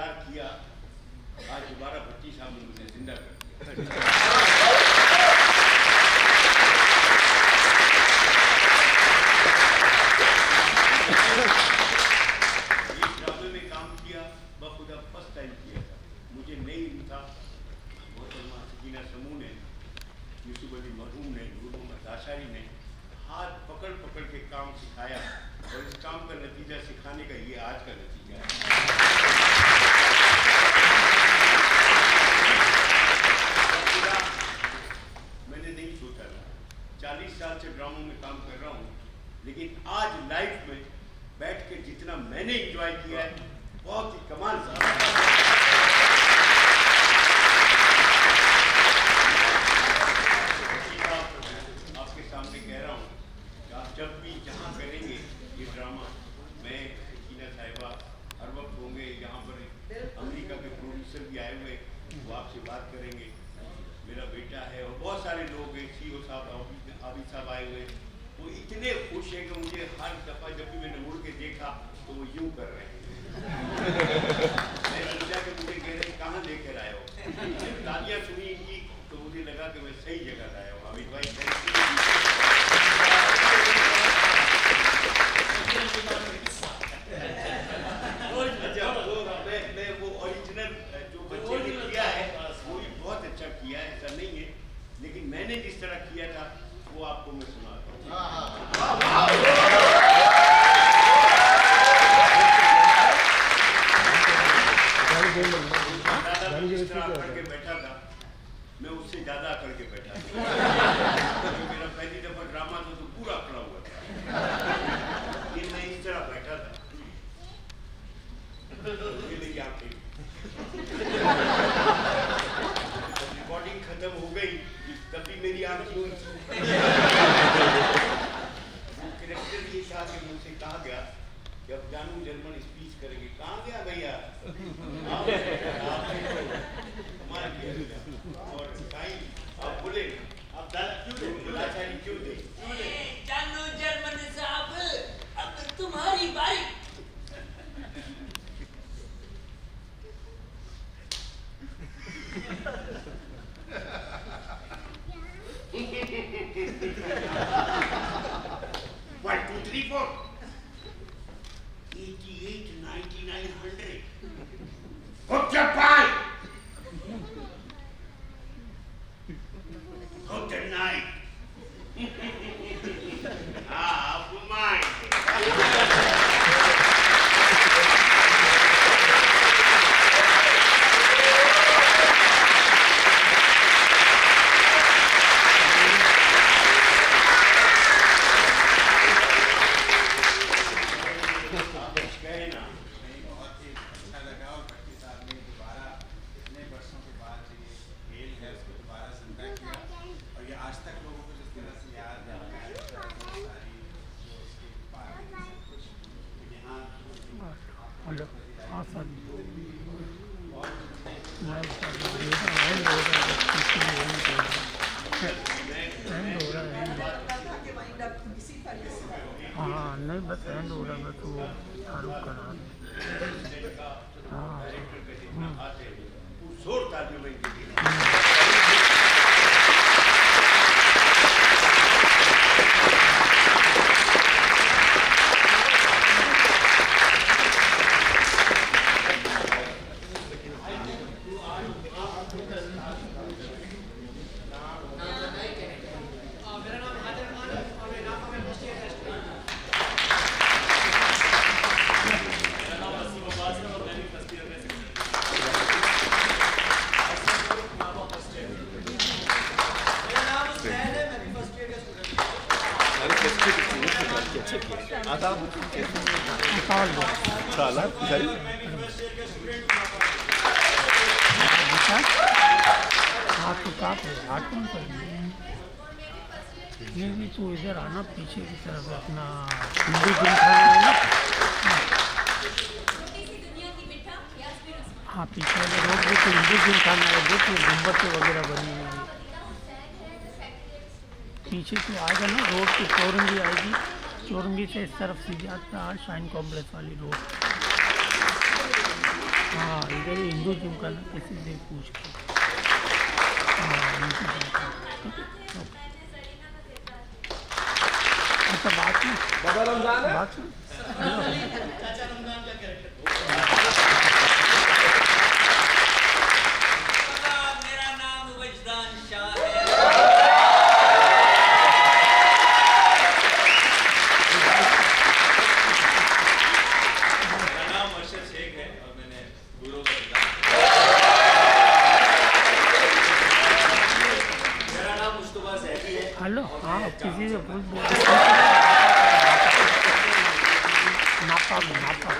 इंतजार किया, आज दोबारा भट्टी साहब ने मुझे जिंदा कर दिया। इस ड्रामे में काम किया बखुदा फर्स्ट टाइम किया था, मुझे नहीं था। मोहतरमा सकीना समूह ने, यूसुफ अली मरहूम ने, नूर मोहम्मद आशारी ने हाथ पकड़ पकड़ के काम सिखाया और इस काम का नतीजा सिखाने का ये आज का नतीजा है। मैंने नहीं सोचा था, 40 साल से ड्रामों में काम कर रहा हूँ, लेकिन आज लाइफ में बैठ के जितना मैंने एंजॉय किया है बहुत ही कमाल था। आपके सामने कह रहा हूँ कि आप जब भी जहाँ करेंगे ये ड्रामा, मैं सकीना साहिबा हर वक्त होंगे यहाँ पर। अमेरिका के प्रोड्यूसर भी आए हुए, वो आपसे बात करेंगे। मेरा बेटा है और बहुत सारे लोग हैं, CEO साहब, आबिद साहब आए हुए। वो इतने खुश हैं कि मुझे हर दफ़ा जब भी मैंने मुड़ के देखा तो वो यूँ कर रहे हैं। मैं सोचा कि मुझे कह रहे कहाँ लेकर आए हो। तालियाँ सुनी इनकी तो मुझे लगा कि मैं सही जगह लाया हूँ। आबिद भाई वो ओरिजिनल जो बच्चे ने किया है वो भी बहुत अच्छा किया है, ऐसा नहीं है, लेकिन मैंने जिस तरह किया था वो आपको मैं सुनाता हूँ। दादा जिस तरह अकड़ के बैठा था, मैं उससे ज्यादा अकड़ के बैठा था। मेरा पहली दफा ड्रामा था तो पूरा अकड़ा हुआ था, ये मैं इस तरह बैठा था। रिकॉर्डिंग खत्म हो गई तब भी मेरी आंख हुई। वो कैरेक्टर ये था कि मुझसे कहा गया कि अब जानू जर्मन स्पीच करेंगे। कहाँ गया भैया? और भाई आप बोले आप क्यों दे क्यों दे? जानू जर्मन साहब, अब तुम्हारी बारी। One, two, three, four. 88, 9900. Hook your pie. Hook the knife. Up mine. हाँ नहीं बस एंड हो रहा है, बस वो शाहरुख का नाम। हाँ जोर तालियों में भी तू इधर आना पीछे की तरफ अपना हिंदी जिमखाना है ना, हाँ पीछे वाले रोड पे तो हिंदी जिमखाना है, देखो गुम्बद वगैरह बनी हुई है। पीछे तो आएगा ना रोड की चौरंगी आएगी, चौरंगी से इस तरफ सीधे आता है शाइन कॉम्प्लेक्स वाली रोड। हाँ इधर ही हिंदू जिम का ना किसी से पूछ के हाँ हिंदू जिम का ठीक है अच्छा बात सुन बाबा रमजान है? बात सुन चाचा रमजान का कैरेक्टर मेरा नाम वजदान शाह है। मेरा नाम अरशद शेख है और मैंने गुरु का एग्जाम मेरा नाम मुस्तफा जैदी है। हेलो हाँ किसी से पूछ नापा हाँ नापा